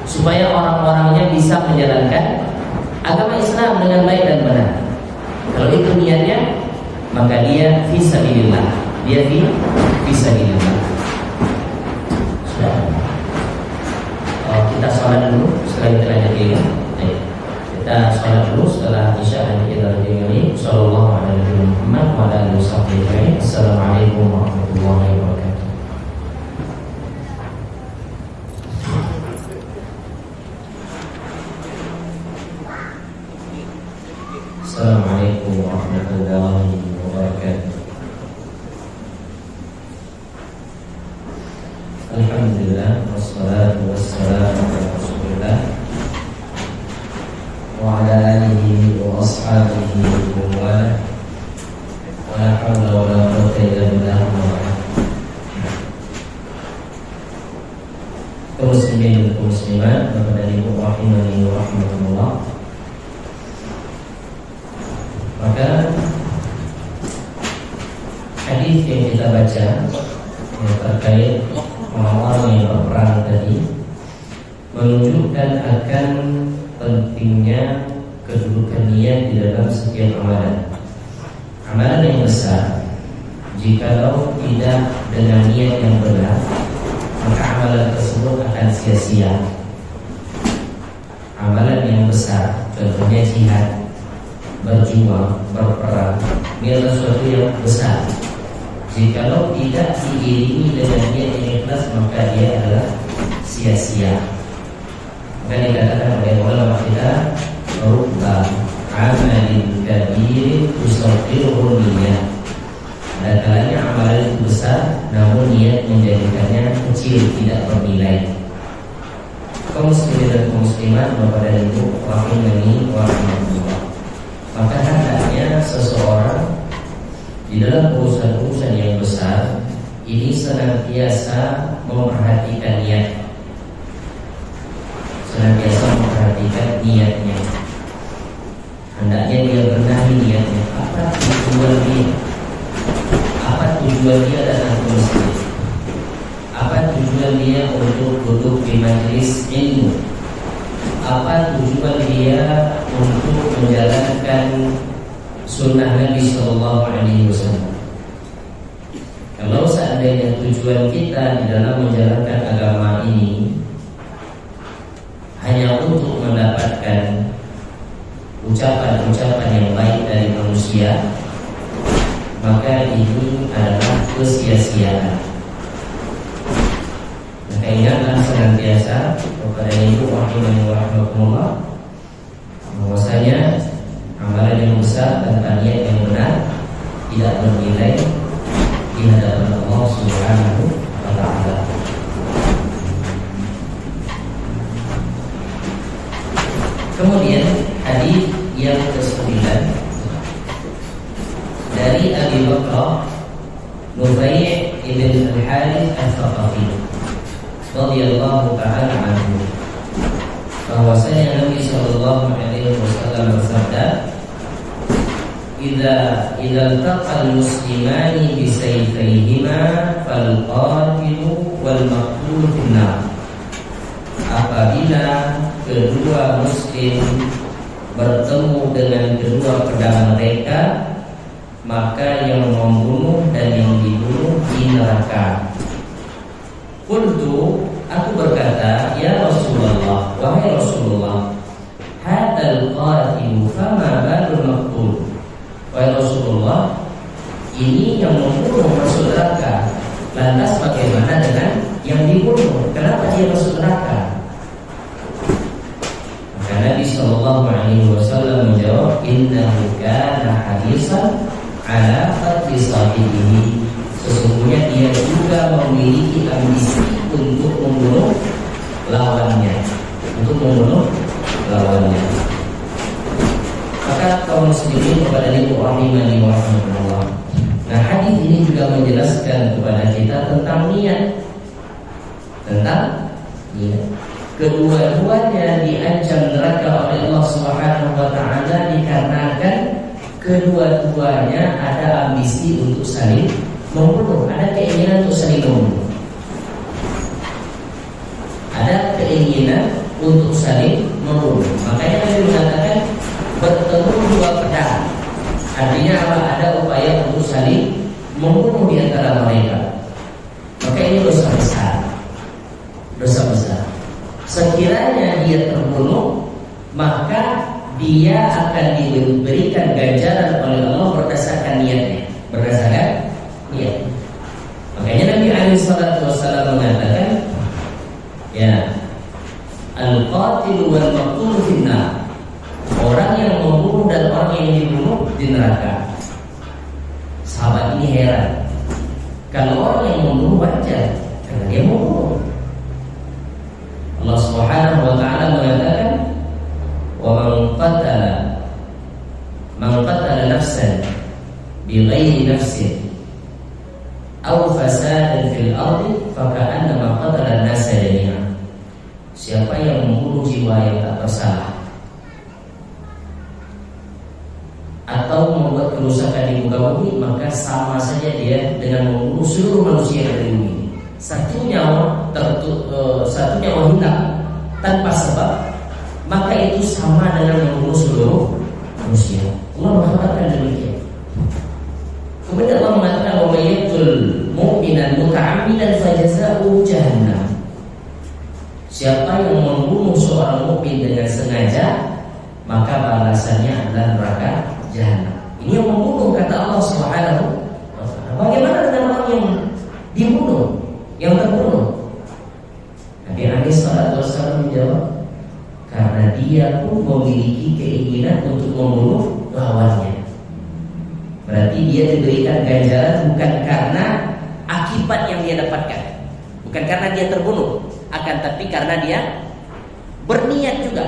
S2: supaya orang-orangnya bisa menjalankan agama Islam dengan baik dan benar. Kalau itu niatnya, maka dia fi sabilillah. Dia fi sabilillah. Sudah. Kita sholat dulu setelah kita lanjut ini. Kita sholat dulu setelah isya dan kita lanjut ini. Sallallahu alaihi Muhammad wa ala alihi wasallam. Assalamualaikum warahmatullahi wabarakatuh. Assalamualaikum warahmatullahi wabarakatuh. Alhamdulillah wassalatu wassalamu ala Rasulillah wa ala alihi wa ashabihi wa la hawla wa la quwwata illa billah. Kaum muslimin dan muslimat, Bapak dan Ibu rahimani wa rahmatullah. Maka hadis yang kita baca yang terkait orang-orang yang berperang tadi menunjukkan akan pentingnya kedudukan niat di dalam setiap amalan. Amalan yang besar, jikalau tidak dengan niat yang benar, maka amalan tersebut akan sia-sia. Amalan yang besar, contohnya jihad, berjuang, berperang, ini adalah sesuatu yang besar. Jikalau tidak diiringi dengan niat yang ikhlas, maka dia adalah sia-sia. Maka dikatakan oleh ulama kita, rubba amalin kabirin tusawwirun niyyah. Ada kalanya amalan itu besar, namun niat menjadikannya kecil, tidak bernilai. Kaum muslimin dan kaum muslimat, Bapak dan Ibu rahimani wa rahimakumullah. Maka hendaknya seseorang di dalam urusan-urusan yang besar ini senantiasa memperhatikan niat, senantiasa memperhatikan niatnya. Hendaknya dia benahi niatnya. Apa tujuan dia? Apa tujuan dia datang ke masjid? Apa tujuan dia untuk duduk di majelis ilmu? Apa tujuan dia untuk menjalankan sunnah Nabi Sallallahu Alaihi Wasallam? Kalau seandainya tujuan kita di dalam menjalankan agama ini hanya untuk mendapatkan ucapan-ucapan yang baik dari manusia, maka ini adalah kesia-siaan. Maka ingatlah senantiasa kepada Ibu rahimani wa rahimakumullah, bahwasanya amalan yang besar tanpa niat yang benar tidak bernilai di hadapan Allah Subhanahu wa taala. Kemudian hadis yang ke-9 dari Abi Bakar Nufai' ibn al-Harith al-Thaqafi radhiyallahu ta'ala anhu, bahwasanya Nabi sallallahu alaihi wasallam bersabda, "Idza iltaqal muslimani bi sayfayhima fal qatilu wal maqtul finnar." Apabila kedua muslim bertemu dengan kedua pedang mereka, maka yang membunuh dan yang dibunuh di neraka. Qultu, aku berkata, ya Rasulullah, wahai Rasulullah, hadzal qatilu fama balul maqtul. Wahai Rasulullah, ini yang membunuh masuk neraka, lantas bagaimana dengan yang dibunuh? Kenapa dia masuk neraka? Nabi sallallahu alaihi wasallam menjawab, innahu kana hadisan ala qatli sahibihi. Sesungguhnya dia juga memiliki ambisi untuk membunuh lawannya, Maka kaum muslimin kepada Ibu rahimani wa rahimakumullah. Nah, hadis ini juga menjelaskan kepada kita tentang niat. Kedua-duanya diancam neraka oleh Allah Subhanahu wa taala dikarenakan kedua-duanya ada ambisi untuk saling membunuh, ada keinginan untuk saling membunuh. Ada keinginan untuk saling membunuh. Makanya Nabi mengatakan bertemu dua pedang. Artinya apa? Ada upaya untuk saling membunuh di antara mereka. Maka ini dosa besar. Sekiranya dia terbunuh, maka dia akan diberikan ganjaran oleh Allah berdasarkan niatnya. Makanya Nabi alaihi salatu wasallam mengatakan, ya, al-qatil wal maqtul finnar. Orang yang membunuh dan orang yang dibunuh di neraka. Sahabat ini heran. Kalau orang yang membunuh wajar, karena dia membunuh. Allah Subhanahu wa taala mengatakan, "Wa man qatala nafsan bighairi nafsin aw fasadan fil ardi faka'annama qatala an-nasa jami'an." Siapa yang membunuh jiwa yang tak bersalah atau membuat kerusakan di muka bumi, maka sama saja dia dengan membunuh seluruh manusia yang ada di bumi. Satu nyawa hilang tanpa sebab, maka itu sama dengan membunuh seluruh manusia. Allah mengatakan demikian. Kemudian Allah mengatakan wa may yaqtul mu'minan muta'ammidan fajaza'uhu jahannam. Siapa yang membunuh seorang mukmin dengan sengaja, maka balasannya adalah neraka jahanam. Ini yang membunuh, kata Allah Subhanahu wa ta'ala. Bagaimana dengan orang yang dibunuh, yang terbunuh? Nabi alaihi salatu wasallam menjawab, karena dia pun memiliki keinginan untuk membunuh lawannya. Berarti dia diberikan ganjaran bukan karena akibat yang dia dapatkan, bukan karena dia terbunuh, akan tapi karena dia berniat juga.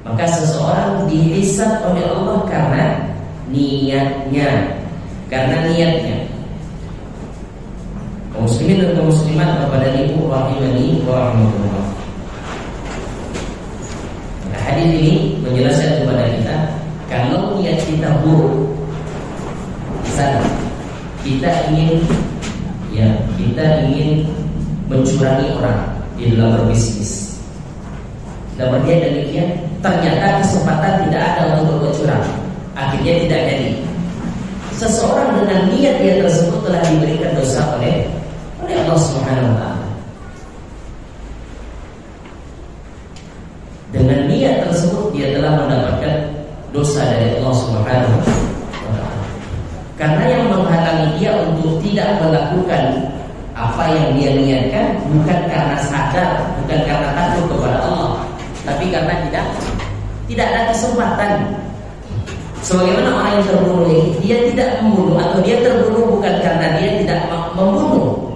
S2: Maka seseorang dihisab oleh Allah karena niatnya, karena niatnya. Kaum muslimin dan kaum muslimat kepada ibu rahimani wa rahmatullah. Hadis ini menjelaskan kepada kita, kalau niat kita buruk, misalnya kita ingin mencurangi orang di dalam berbisnis, dan berniat demikian, ternyata kesempatan tidak ada untuk bercurang, akhirnya tidak jadi. Seseorang dengan niat dia tersebut telah diberikan dosa oleh Allah Subhanahu wa ta'ala. Dengan niat tersebut dia telah mendapatkan dosa dari Allah Subhanahu wa ta'ala. Karena yang menghalangi dia untuk tidak melakukan apa yang dia niatkan bukan karena sadar, bukan karena takut kepada Allah, tapi karena tidak ada kesempatan. Sebagaimana orang yang terbunuh ini, dia tidak membunuh, atau dia terbunuh bukan karena dia tidak membunuh.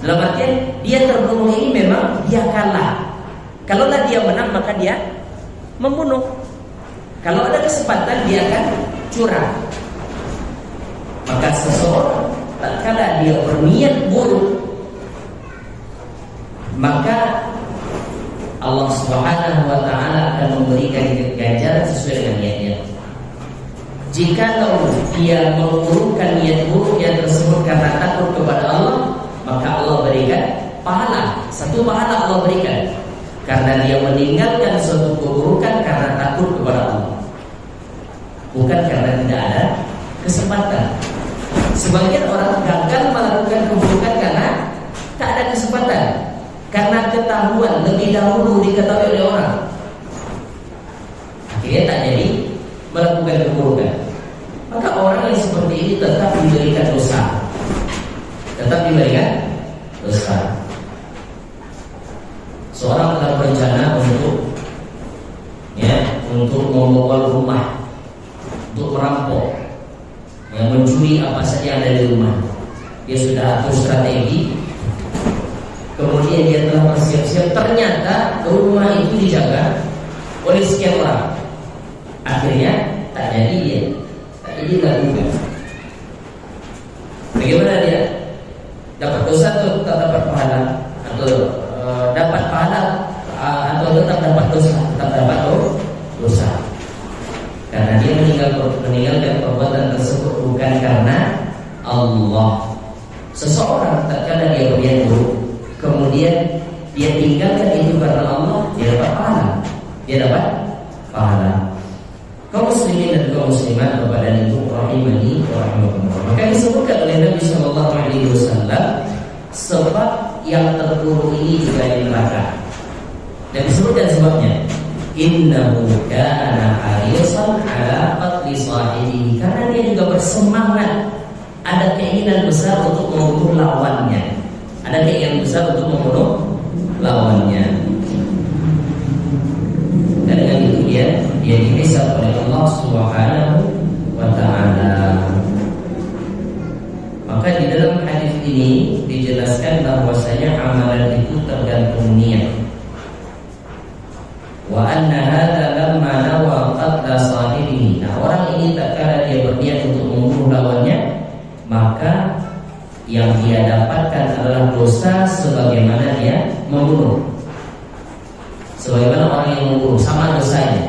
S2: Dalam artian dia terbunuh ini memang dia kalah. Kalaulah dia menang maka dia membunuh. Kalau ada kesempatan dia akan curang. Maka seseorang tatkala dia berniat buruk, maka Allah Subhanahu wa ta'ala akan memberikan ganjaran sesuai dengan niatnya. Jikalau dia mengurungkan niat buruknya tersebut karena takut kepada Allah, maka Allah berikan pahala. Satu pahala Allah berikan karena dia meninggalkan suatu keburukan karena takut kepada Allah, bukan karena tidak ada kesempatan. Sebagian orang gagal melakukan keburukan karena tak ada kesempatan, karena ketahuan lebih dahulu diketahui oleh orang, akhirnya tak jadi melakukan keburukan. Maka orang yang seperti ini tetap diberikan dosa, tetap diberikan dosa. Seorang telah berencana untuk membobol rumah, untuk merampok, mencuri apa saja yang ada di rumah. Dia sudah atur strategi. Kemudian dia telah bersiap-siap. Ternyata rumah itu dijaga oleh sekian orang. Akhirnya tak jadi dia, tak jadi lakukan. Bagaimana dia? Dapat dosa atau tak dapat pahala? Atau dapat pahala atau tetap dapat dosa? Tetap dapat dosa. Karena dia meninggalkan perbuatan tersebut bukan karena Allah. Seseorang tatkala dia berniat buruk, kemudian dia tinggalkan itu karena Allah, dia dapat pahala. Dia dapat pahala. Kaum muslimin dan kaum muslimat kepada ibu rahimani wa rahimakumullah. Maka disebutkan oleh Nabi sallallahu alaihi wasallam sebab yang terburuk ini juga di neraka. Dan disebutkan sebabnya, innahu kana harisan ala qatli sahibihi, karena dia juga bersemangat, ada keinginan besar untuk membunuh lawannya. Ada keinginan besar untuk membunuh lawannya. Dan dengan itu dia dihisab oleh Allah Subhanahu wa ta'ala. Maka di dalam hadis ini dijelaskan bahwasanya amalan itu tergantung niat. Wa anna hadza lamma nawa qatla sahibihi. Nah, orang ini tatkala dia berniat untuk membunuh lawannya, maka yang dia dapatkan adalah dosa sebagaimana dia membunuh. Sebagaimana orang yang membunuh sama dosanya.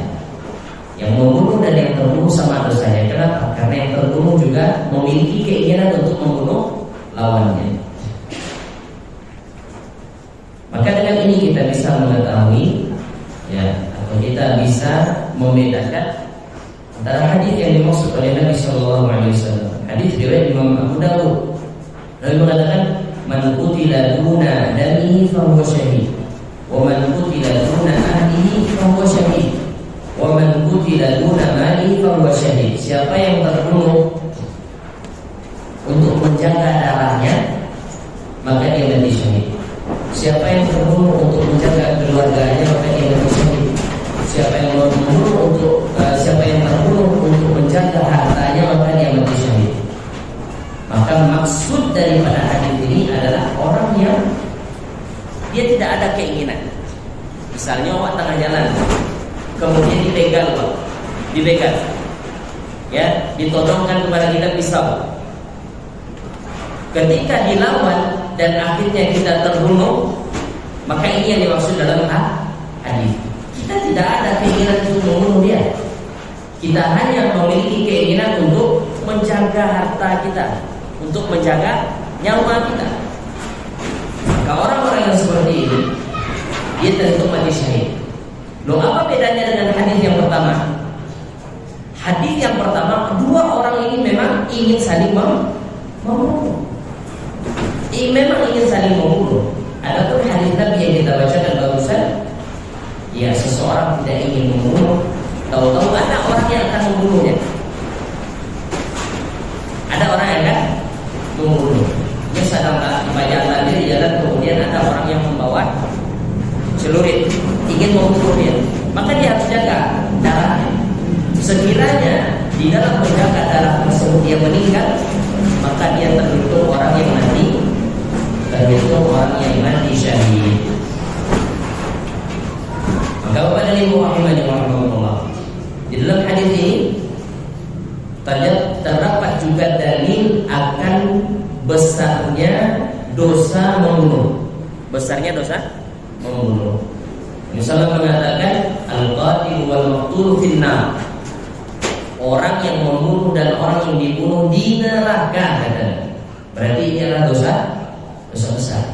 S2: Yang membunuh dan yang terbunuh sama dosanya. Kenapa? Karena yang terbunuh juga memiliki keinginan untuk membunuh lawannya. Maka dengan ini kita bisa mengetahui bisa membedakan antara hadis yang dimaksud oleh Nabi Shallallahu Alaihi Wasallam. Hadis riwayat Imam Abu Dawud. Nabi mengatakan, "Man qutila duna damihi fahuwa syahid, wa man qutila duna ahlihi fahuwa syahid, wa man qutila duna malihi fahuwa syahid." Siapa yang terbunuh untuk menjaga darahnya, maka dia mati syahid. Siapa yang terbunuh untuk menjaga keluarganya, maka dia mati syahid. Siapa yang terbunuh untuk menjaga hartanya, maka dia mati syahid. Maka maksud daripada hadis ini adalah orang yang dia tidak ada keinginan. Misalnya awak tengah jalan, kemudian dibegal, ya, ditodongkan kepada kita pisau. Ketika dilawan dan akhirnya kita terbunuh, maka ini yang dimaksud dalam hadis. Kita tidak ada keinginan untuk membunuh dia. Kita hanya memiliki keinginan untuk menjaga harta kita, untuk menjaga nyawa kita. Maka orang-orang yang seperti ini, dia tentu mati syahid. Loh, apa bedanya dengan hadis yang pertama? Hadis yang pertama, dua orang ini memang ingin saling membunuh. Memang ingin saling membunuh. Adapun hadis Nabi yang kita bacakan barusan, ya, seseorang tidak ingin membunuh, tahu-tahu ada orang yang akan membunuhnya. Ada orang yang akan membunuh. Dia sedang jalan di jalan, kemudian ada orang yang membawa celurit ingin membunuh dia. Maka dia harus jaga darahnya. Sekiranya di dalam menjaga darah tersebut dia meninggal, maka dia terhitung orang yang mati, terhitung orang yang mati syahid. Maka Bapak dan Ibu rahimahullah, di dalam hadis ini terdapat juga dalil akan besarnya dosa membunuh. Besarnya dosa membunuh. Misalnya mengatakan al-qatil wal maqtul finnar. Orang yang membunuh dan orang yang dibunuh di neraka, katanya. Berarti ini adalah dosa besar.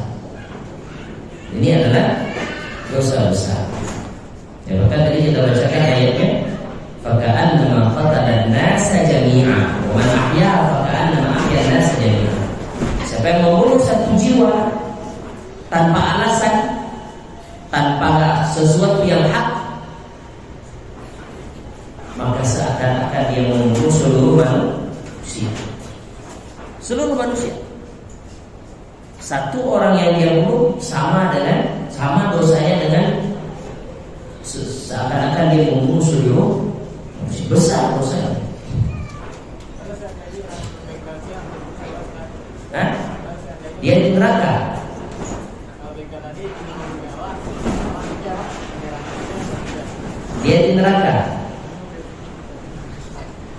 S2: Ini adalah dosa besar. Ya, maka tadi kita bacakan ayatnya, faka'annama qatala an-nasa jami'a wa man ahyaha faka'annama ahya an-nasa jami'a. Siapa yang membunuh satu jiwa tanpa alasan, tanpa sesuatu yang hak, maka seakan-akan dia membunuh seluruh manusia. Satu orang yang dia bunuh sama dosanya dengan seakan-akan dia membunuh seluruh manusia. Besar dosanya. Dia di neraka. Dia di neraka.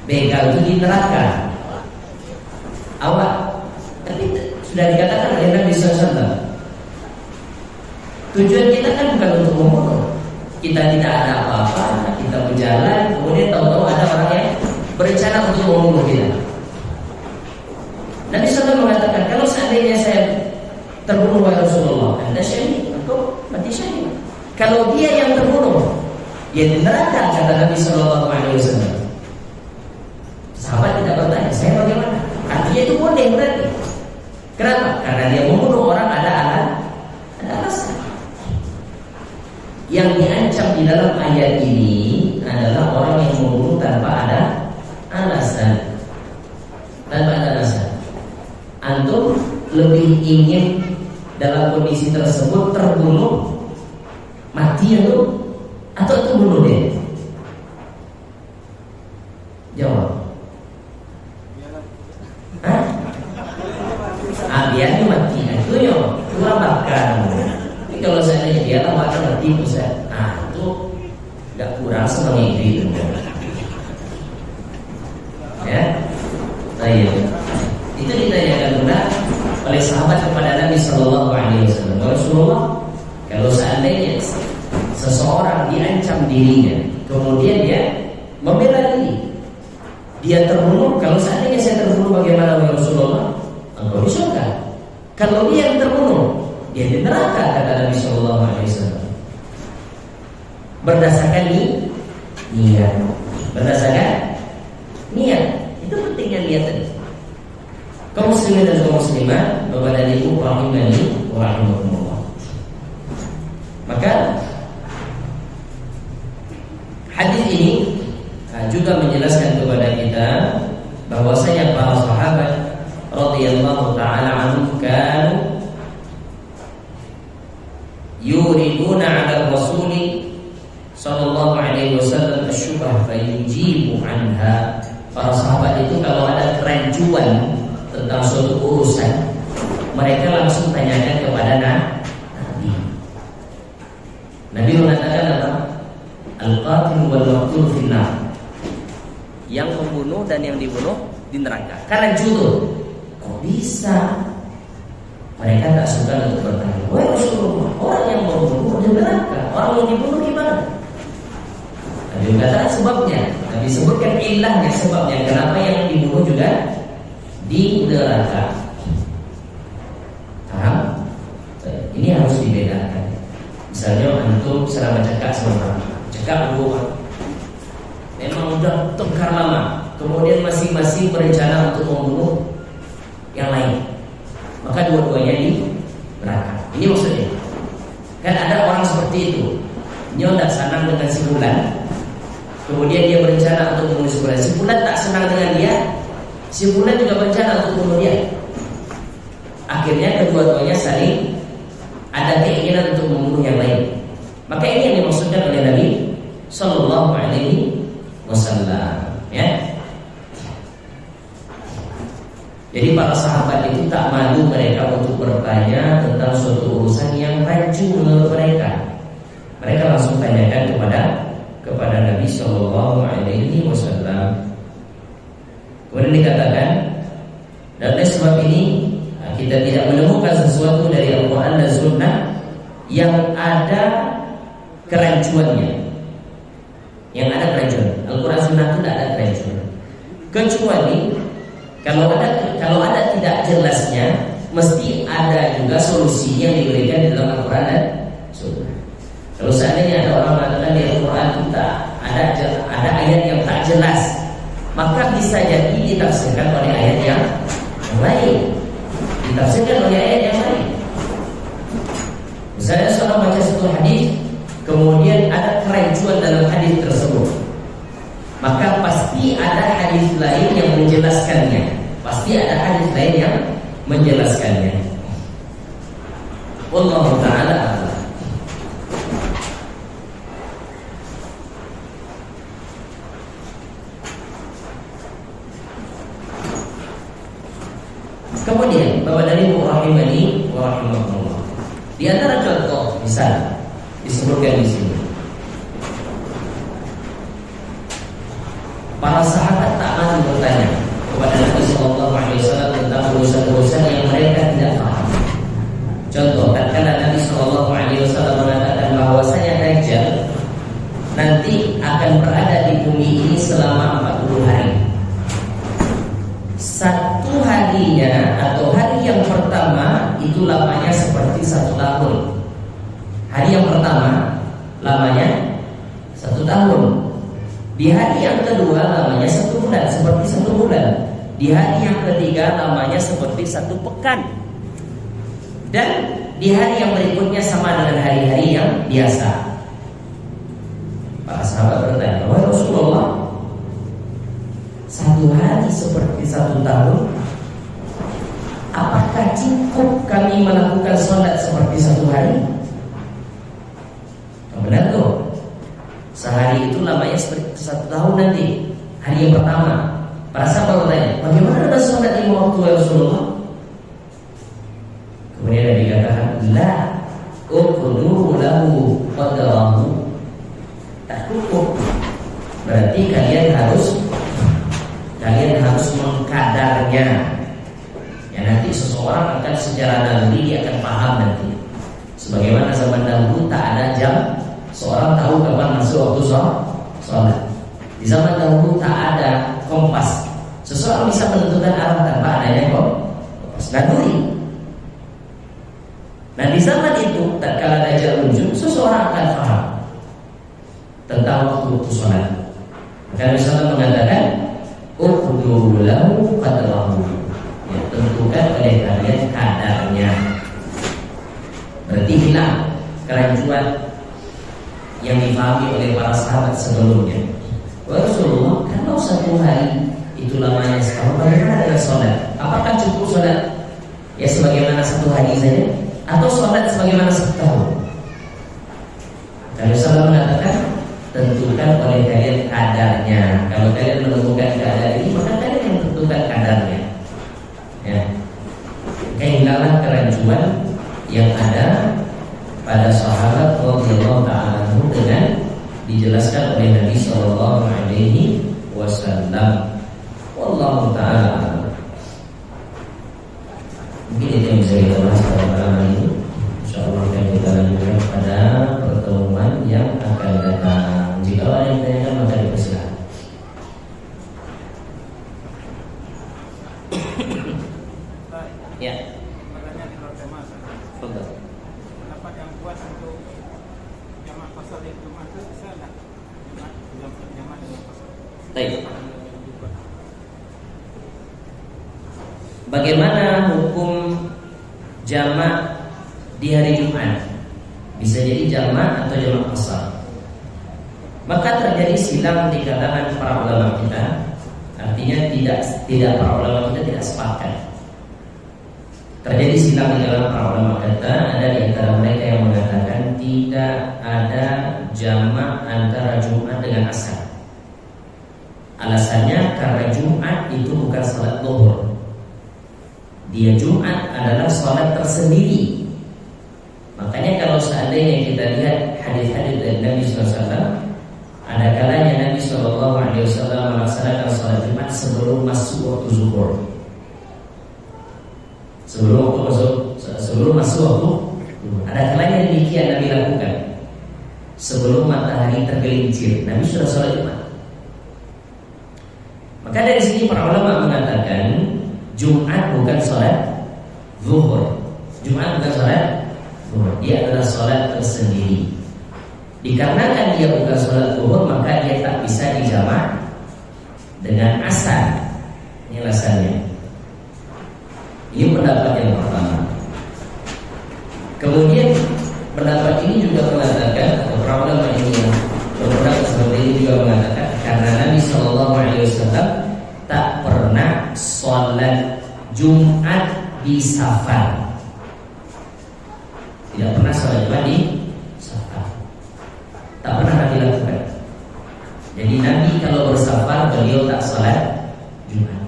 S2: Begal itu di neraka. Awak tapi sudah dikatakan oleh Nabi SAW, tujuan kita kan bukan untuk membunuh. Kita tidak ada apa-apa, kita berjalan, kemudian tahu-tahu ada orang yang berencana untuk membunuh kita. Nabi SAW mengatakan, kalau seandainya saya terbunuh oleh Rasulullah, Anda syahid, untuk mati syahid. Kalau dia yang terbunuh, dia di neraka, kata Nabi SAW. Sahabat tidak bertanya, saya bagaimana? Artinya itu boleh berarti. Kenapa? Karena dia membunuh orang ada alasan. Yang diancam di dalam ayat ini adalah orang yang membunuh tanpa ada alasan. Antum lebih ingin dalam kondisi tersebut terbunuh, mati atau itu bunuh dia? Jawab. Biarnya mati, itu kurang makan. Tapi kalau seandainya dia makan mati, Ustaz, itu nggak kurang senang itu. Ya, baik. Itu ditanyakan pula oleh sahabat kepada Nabi Sallallahu Alaihi Wasallam. Rasulullah, kalau seandainya seseorang diancam dirinya, kemudian dia membela diri, dia terbunuh. Kalau seandainya saya terbunuh, bagaimana Rasulullah? Engkau di surga. Kalau dia yang terbunuh, dia di neraka, kata Nabi Sallallahu Alaihi Wasallam. Berdasarkan niat. Berdasarkan niat. Itu pentingnya niat tadi. Kaum muslimin dan kaum muslimat, Bapak dan Ibu rahimani wa rahimakumullah. Maka hadis ini juga menjelaskan kepada kita bahwasanya para sahabat radhiyallahu taala anhum kanu yuriduna 'ala Rasul sallallahu alaihi wasallam asyubah fayujibu anha. Para sahabat itu kalau ada kerancuan tentang suatu urusan, mereka langsung tanyakan kepada Nabi. Nabi mengatakan apa? Al-qatil wal maqtul finnar. Yang membunuh dan yang dibunuh di neraka. Karena judul. Kok bisa? Mereka tak suka untuk bertanya. Wahai Rasulullah, orang yang membunuh di neraka, orang yang dibunuh gimana? Nabi mengatakan sebabnya. Nabi sebutkan ilahnya, sebabnya kenapa yang dibunuh juga di neraka. Paham? Ini harus dibedakan. Misalnya antum sedang mencekak seorang, cekak dulu, memang udah tengkar lama, kemudian masing-masing berencana untuk membunuh yang lain, maka dua-duanya di neraka. Ini maksudnya. Kan ada orang seperti itu, nyodak senang dengan si Fulan, kemudian dia berencana untuk membunuh si Fulan. Si Fulan tak senang dengan dia, si Fulan juga berencana untuk membunuh dia. Akhirnya kedua-duanya saling ada keinginan untuk membunuh yang lain. Maka ini yang dimaksudkan oleh Nabi Sallallahu Alaihi Wasallam. Ya. Jadi para sahabat itu tak malu mereka untuk bertanya tentang suatu urusan yang rancu menurut mereka. Mereka langsung tanyakan kepada Nabi Sallallahu Alaihi Wasallam. Kemudian dikatakan, dan oleh sebab ini kita tidak menemukan sesuatu dari Al-Quran dan Sunnah yang ada kerancuannya. Yang ada kerancuan. Al-Quran Sunnah itu tidak ada kerancuan. Kecuali kalau ada tidak jelasnya, mesti ada juga solusi yang diberikan di dalam Al-Quran dan Sunnah. Kalau seandainya ada orang mengatakan di Al-Quran kita ada ayat yang tak jelas, maka bisa jadi ditafsirkan oleh ayat yang lain. Ditafsirkan oleh ayat yang lain. Misalnya seorang baca satu hadis, kemudian ada kerancuan dalam hadis tersebut, maka pasti ada hadis lain yang menjelaskannya. Pasti ada hadis lain yang menjelaskannya. Wallahu ta'ala a'lam. Kemudian Bapak dari rahimani wa rahimakumullah. Di antara contoh misal disebutkan di sini, para sahabat tak malu bertanya kepada Nabi Sallallahu Alaihi Wasallam tentang urusan-urusan yang mereka tidak paham. Contoh, tatkala Nabi Sallallahu Alaihi Wasallam mengatakan bahwasanya Dajjal nanti akan berada di bumi ini selama 40 hari. Satu harinya atau hari yang pertama itu lamanya seperti 1 tahun. Hari yang pertama lamanya 1 tahun. Di hari yang kedua lamanya 1 bulan, seperti 1 bulan. Di hari yang ketiga lamanya seperti 1 pekan. Dan di hari yang berikutnya sama dengan hari-hari yang biasa. Para sahabat bertanya, wahai Rasulullah, 1 hari seperti 1 tahun, apakah cukup kami melakukan sholat seperti 1 hari? Benar tuh. Sehari itu lamanya seperti 1 tahun nanti. Hari yang pertama. Para sahabat bertanya, bagaimana dengan sholat 5 waktu ya Rasulullah? Kemudian Nabi katakan, la uqduru lahu qadrahu. Tak cukup. Berarti kalian harus mengkadarnya. Ya nanti seseorang akan secara naluri dia akan paham nanti. Sebagaimana zaman dahulu tak ada jam, seorang tahu kapan masuk waktu sholat. Di zaman dahulu tak ada kompas, seseorang bisa menentukan arah tanpa adanya kompas. Naluri. Nah di zaman itu tatkala Dajjal muncul, seseorang akan paham tentang waktu sholat. Maka Rasulullah mengatakan, uqduru lahu qadrahu. Ya, tentukan oleh kalian kadarnya. Berarti hilang kerancuan yang dipahami oleh para sahabat sebelumnya. Rasulullah, kalau satu hari itu lamanya setahun, bagaimana dengan sholat? Apakah cukup sholat ya sebagaimana satu hari saja, atau sholat sebagaimana setahun? Kalau Rasulullah mengatakan, tentukan oleh kalian kadarnya. Kalau kalian menemukan kadar ini, maka kalian yang tentukan kadarnya. Ya, hilanglah kerancuan yang ada pada sahabat radhiyallahu ta'ala anhu dengan dijelaskan oleh Nabi sallallahu alaihi wasallam. Wallahu ta'ala. Mungkin itu yang bisa kita bahas pada malam ini. Insyaallah akan kita lanjutkan pada pertemuan yang akan datang. Jika ada yang ditanyakan maka dipersilakan. Ya.
S3: Pertanyaan di luar tema.
S2: Betul.
S3: Pendapat yang kuat untuk jamaah pasal yang Jumat itu bisa enggak? Jamaah dengan pasal.
S2: Baik. Bagaimana hukum jamak di hari Jumat? Bisa jadi jamak atau jamak qasar. Maka terjadi silang di kalangan para ulama kita. Artinya tidak para ulama kita tidak sepakat. Terjadi silang di kalangan para ulama kita. Ada di antara mereka yang mengatakan tidak ada jamak antara Jumat dengan Asar. Alasannya karena Jumat itu bukan salat zuhur. Dia Jumat adalah sholat tersendiri. Makanya kalau seandainya kita lihat hadis-hadis dari Nabi SAW, ada kalanya Nabi SAW melaksanakan sholat Jumat sebelum masuk waktu zuhur. Sebelum masuk waktu, ada kalanya demikian Nabi lakukan. Sebelum matahari tergelincir, Nabi sudah sholat Jumat. Maka dari sini para ulama mengatakan Jumat bukan sholat zuhur. Jumat bukan sholat zuhur. Dia adalah sholat tersendiri. Dikarenakan dia bukan sholat zuhur, maka dia tak bisa dijamak dengan asar. Ini alasannya. Ini pendapat yang pertama. Kemudian pendapat ini juga mengatakan, atau para ulama ini yang berpendapat seperti ini juga mengatakan, karena Nabi SAW tak pernah sholat Jumat di safar. Tidak pernah sholat Jumat di safar. Tak pernah Nabi lakukan. Jadi Nabi kalau bersafar beliau tak sholat Jumat.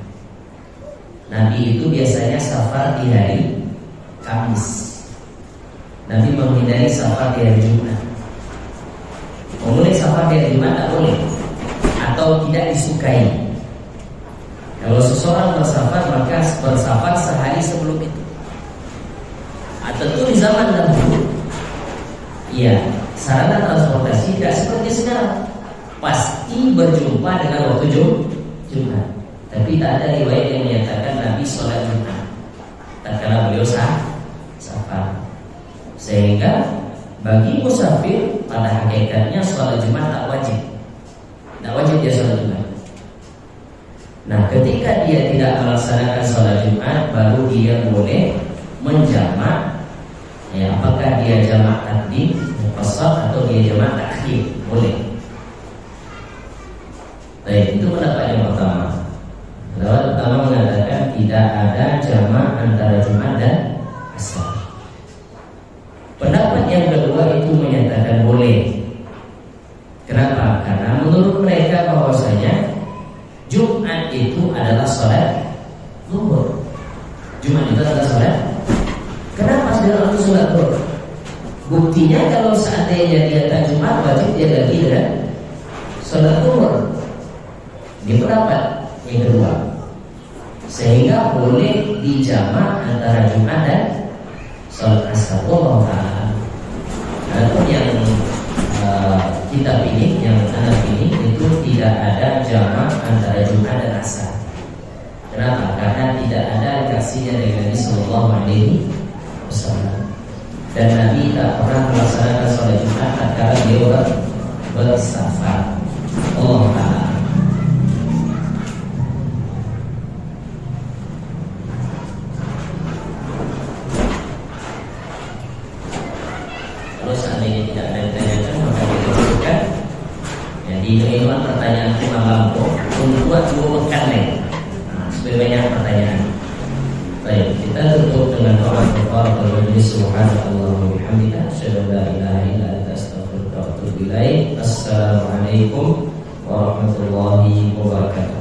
S2: Nabi itu biasanya safar di hari Kamis. Nabi menghindari safar di hari Jumat. Memulai safar di hari Jumat tak boleh, atau tidak disukai. Kalau seseorang bersafar, maka bersafar sehari sebelum itu. Tentu di zaman dahulu, iya, sarana transportasi tidak seperti sekarang. Pasti berjumpa dengan waktu Jumat. Tapi tak ada riwayat yang menyatakan Nabi sholat Jumat tatkala beliau safar. Sehingga bagi musafir pada hakikatnya sholat Jumat tak wajib. Tak wajib dia sholat Jumat. Nah, ketika dia tidak melaksanakan sholat Jumat, baru dia boleh menjamak. Ya, apakah dia jamak takdim, qasar, atau dia jamak takhir? Boleh. Baik, itu pendapat yang pertama. Pendapat pertama mengatakan tidak ada jamak antara Jumat dan Asar. Pendapat yang kedua itu menyatakan boleh. Kenapa? Karena menurut mereka bahwasanya Jumat itu adalah sholat zuhur. Jumat itu adalah sholat. Kenapa sedang waktu sholat zuhur? Buktinya kalau seandainya dia tak Jumat, wajib dia ganti dengan sholat zuhur. Ini pendapat yang kedua. Sehingga boleh dijamak antara Jumat dan sholat asar. Wallahu ta'ala. Adapun yang kitab ini, yang anak ini, itu tidak ada jamak antara Jumat dan Asar. Kenapa? Karena tidak ada redaksinya dari Nabi Sallallahu Alaihi Wasallam. Dan Nabi tak pernah melaksanakan sholat Jumat tatkala beliau bersafar. Allah Ta'ala. ini tidak ada yang ditanyakan, maka kita lanjutkan. Jadi ini pertanyaan malam untuk dua pekan nih. Supaya banyak pertanyaan. Baik, kita tutup dengan doa kafaratul majlis. Subhanallah wa bihamdika, asyhadu an la ilaha illa anta, astaghfiruka wa atubu ilaik. Assalamualaikum warahmatullahi wabarakatuh.